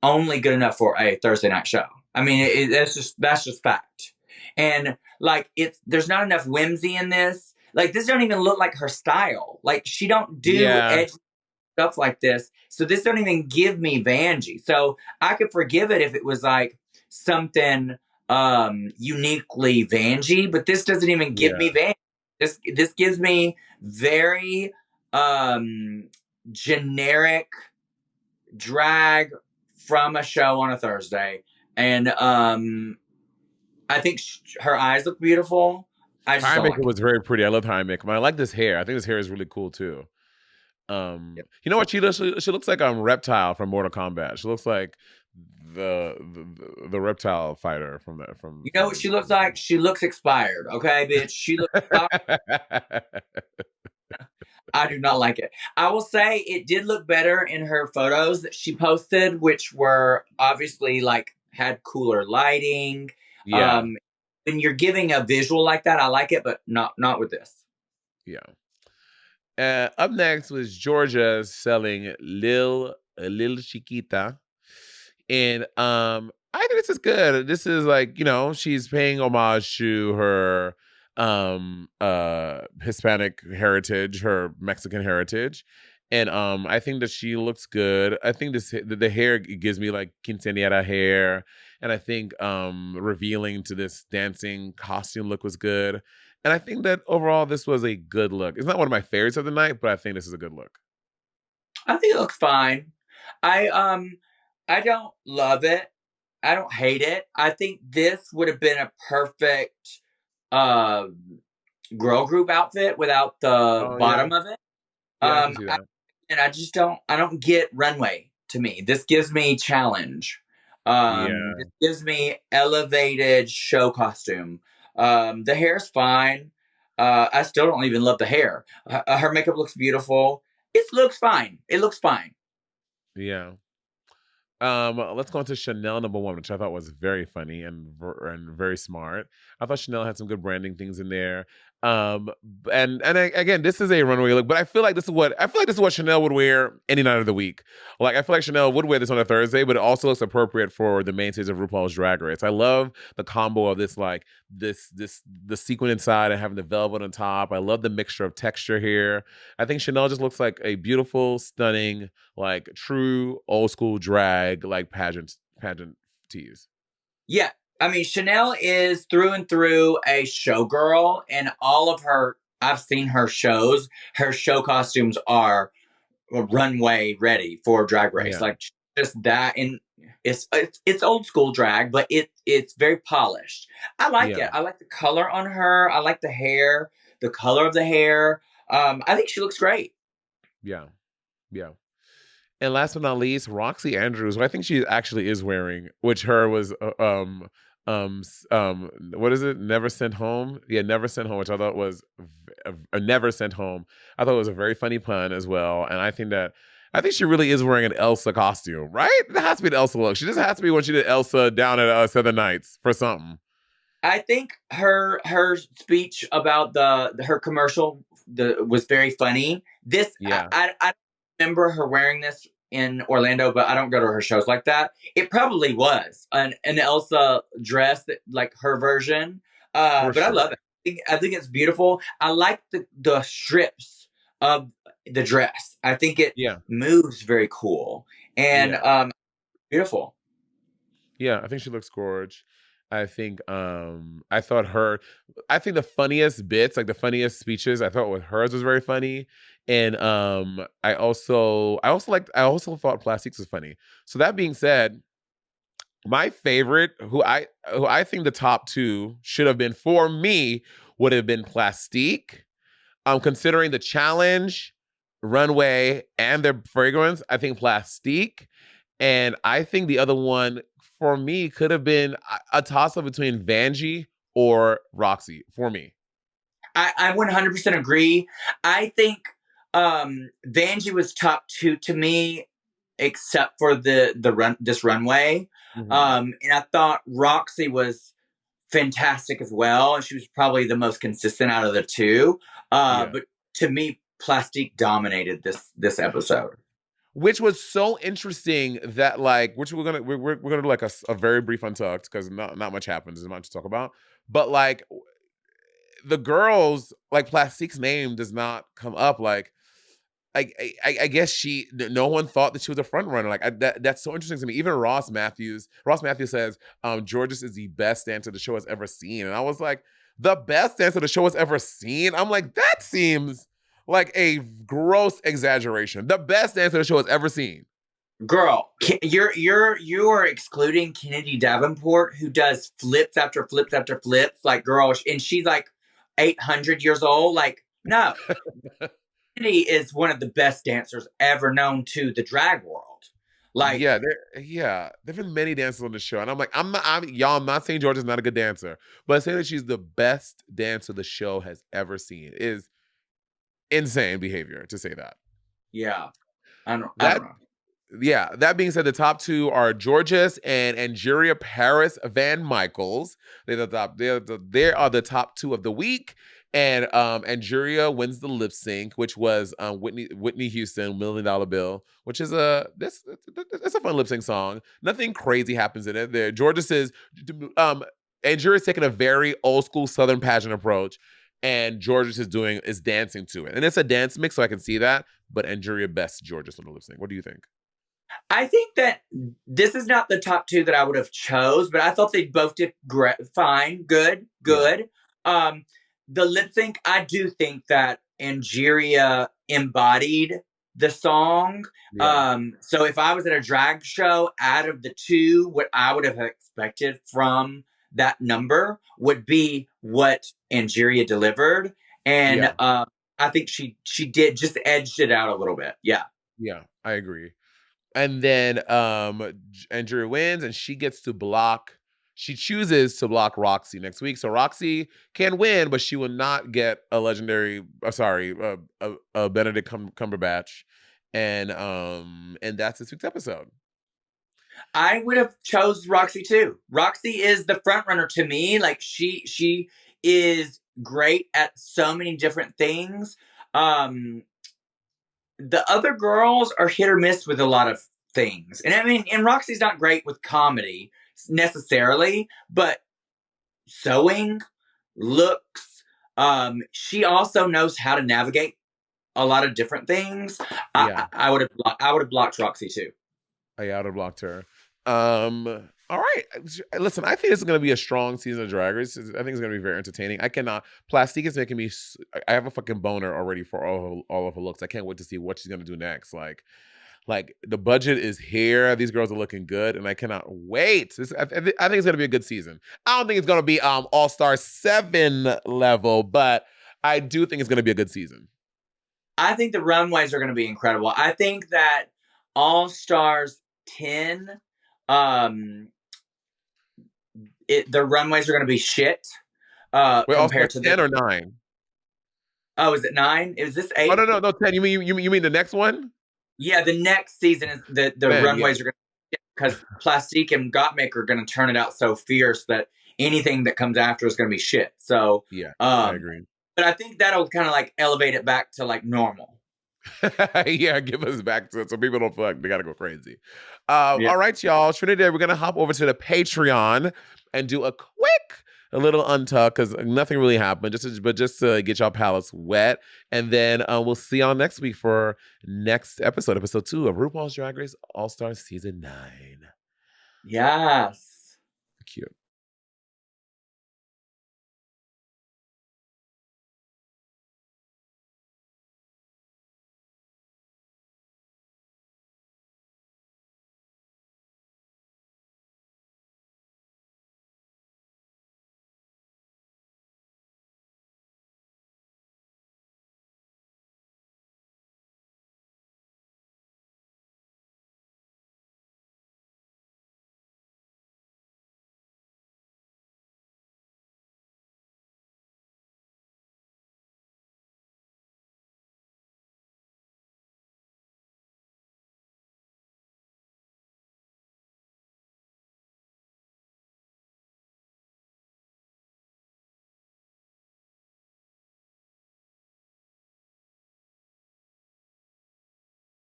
only good enough for a Thursday night show. I mean, that's just fact. And like, there's not enough whimsy in this. Like, this don't even look like her style. Like, she don't do edgy stuff like this. So this don't even give me Vanjie. So I could forgive it if it was like something uniquely Vanjie, but this doesn't even give me Vanjie. This gives me very generic drag from a show on a Thursday. And I think her eyes look beautiful. Eye makeup was very pretty. I love her eye makeup. I like this hair. I think this hair is really cool too. You know what she looks? She looks like Reptile from Mortal Kombat. She looks like the reptile fighter from that from. You know what she looks like? She looks expired. Okay, bitch. She looks expired. I do not like it. I will say it did look better in her photos that she posted, which were obviously like had cooler lighting. Yeah. When you're giving a visual like that, I like it, but not with this. Yeah. Up next was Georgia selling Lil Chiquita. And I think this is good. This is like, she's paying homage to her Hispanic heritage, her Mexican heritage. And I think that she looks good. I think the hair gives me like quinceañera hair. And I think revealing to this dancing costume look was good. And I think that overall this was a good look. It's not one of my favorites of the night, but I think this is a good look. I think it looks fine. I don't love it. I don't hate it. I think this would have been a perfect girl group outfit without the bottom of it. Yeah, I can see that. And I don't get Runway to me. This gives me challenge. This gives me elevated show costume. The hair's fine. I still don't even love the hair. Her makeup looks beautiful. It looks fine. It looks fine. Yeah. Let's go into Chanel #1, which I thought was very funny and very smart. I thought Chanel had some good branding things in there. Again, this is a runway look, but I feel like this is what Chanel would wear any night of the week. Like I feel like Chanel would wear this on a Thursday, but it also looks appropriate for the main stage of RuPaul's Drag Race. I love the combo of this, like the sequin inside and having the velvet on top. I love the mixture of texture here. I think Chanel just looks like a beautiful, stunning, like true old school drag, like pageant tease. Yeah. I mean, Chanel is through and through a showgirl, and all of her, I've seen her shows. Her show costumes are runway ready for Drag Race. Yeah. Like just that, and it's old school drag, but it's very polished. I like it. I like the color on her. I like the hair, the color of the hair. I think she looks great. Yeah. And last but not least, Roxy Andrews, who I think she actually is wearing, which her was what is it? Never Sent Home? Yeah, Never Sent Home, which I thought was Never Sent Home. I thought it was a very funny pun as well. And I think she really is wearing an Elsa costume, right? It has to be the Elsa look. She just has to be when she did Elsa down at Southern Nights for something. I think her speech about her commercial was very funny. This I remember her wearing this in Orlando, but I don't go to her shows like that. It probably was an Elsa dress, that, like her version. But sure. I love it. I think it's beautiful. I like the strips of the dress. I think it moves very cool and beautiful. Yeah, I think she looks gorgeous. I think I think the funniest bits, like the funniest speeches, I thought with hers was very funny. And I also thought Plastique's was funny. So that being said, my favorite, who I think the top two should have been for me, would have been Plastique. Considering the challenge, Runway, and their fragrance, I think Plastique. And I think the other one for me could have been a toss-up between Vanjie or Roxy for me. I 100% agree. I think Vanjie was top two to me, except for this runway. Mm-hmm. And I thought Roxy was fantastic as well. And she was probably the most consistent out of the two. But to me, Plastique dominated this episode. Which was so interesting that which we're gonna do like a very brief Untucked, because not much happens, there's much to talk about. But like the girls, like Plastique's name does not come up. I guess no one thought that she was a front runner. That's so interesting to me. Even Ross Matthews says Georges is the best dancer the show has ever seen, and I was like, the best dancer the show has ever seen? I'm like, that seems like a gross exaggeration. The best dancer the show has ever seen. Girl, you are excluding Kennedy Davenport, who does flips after flips after flips. Like, girl, and she's like 800 years old. Like, no. Kennedy is one of the best dancers ever known to the drag world. Like, there've been many dancers on the show, and I'm like, I'm not saying Georgia's not a good dancer, but saying that she's the best dancer the show has ever seen is insane behavior to say that. Yeah, I don't know. Yeah, that being said, the top two are Georges and Angeria Paris Van Michaels. They're the top. They are the top two of the week. And Angeria wins the lip sync, which was Whitney Houston, $1 Million Bill, which is it's a fun lip sync song. Nothing crazy happens in it. There, Georges is Angeria's taking a very old school Southern pageant approach, and Georges is dancing to it. And it's a dance mix, so I can see that. But Angeria best Georges on the lip sync. What do you think? I think that this is not the top two that I would have chose, but I thought they both did great, fine, good. Yeah. The lip sync, I do think that Angeria embodied the song. Yeah. So if I was at a drag show, out of the two, what I would have expected from that number would be what Angeria delivered. And I think she did just edged it out a little bit. Yeah. Yeah, I agree. And then Angeria wins, and she chooses to block Roxy next week. So Roxy can win, but she will not get a legendary, a Benedict Cumberbatch. And that's this week's episode. I would have chose Roxy too. Roxy is the front runner to me. Like she is great at so many different things. The other girls are hit or miss with a lot of things. And I mean, and Roxy's not great with comedy necessarily, but sewing, looks, she also knows how to navigate a lot of different things. Yeah. I would have blocked Roxy too. Yeah, I would have blocked her. All right. Listen, I think this is going to be a strong season of Drag Race. I think it's going to be very entertaining. Plastique is making me, I have a fucking boner already for all of her looks. I can't wait to see what she's going to do next. Like the budget is here. These girls are looking good, and I cannot wait. I think it's going to be a good season. I don't think it's going to be All-Star 7 level, but I do think it's going to be a good season. I think the runways are going to be incredible. I think that All-Stars 10, the runways are going to be shit. Wait, compared to 10 or 9? Oh, is it 9? Is this 8? Oh, no, 10. You mean the next one? Yeah, the next season is the runways are going to, because Plastique and Gottmik are going to turn it out so fierce that anything that comes after is going to be shit. So yeah, I agree. But I think that'll kind of like elevate it back to like normal. Yeah, give us back to it so people don't feel like they gotta go crazy. All right, y'all. Trinity, we're gonna hop over to the Patreon and do a little untuck because nothing really happened, just to get y'all palates wet. And then we'll see y'all next week for next episode 2 of RuPaul's Drag Race All-Star Season 9. Yes.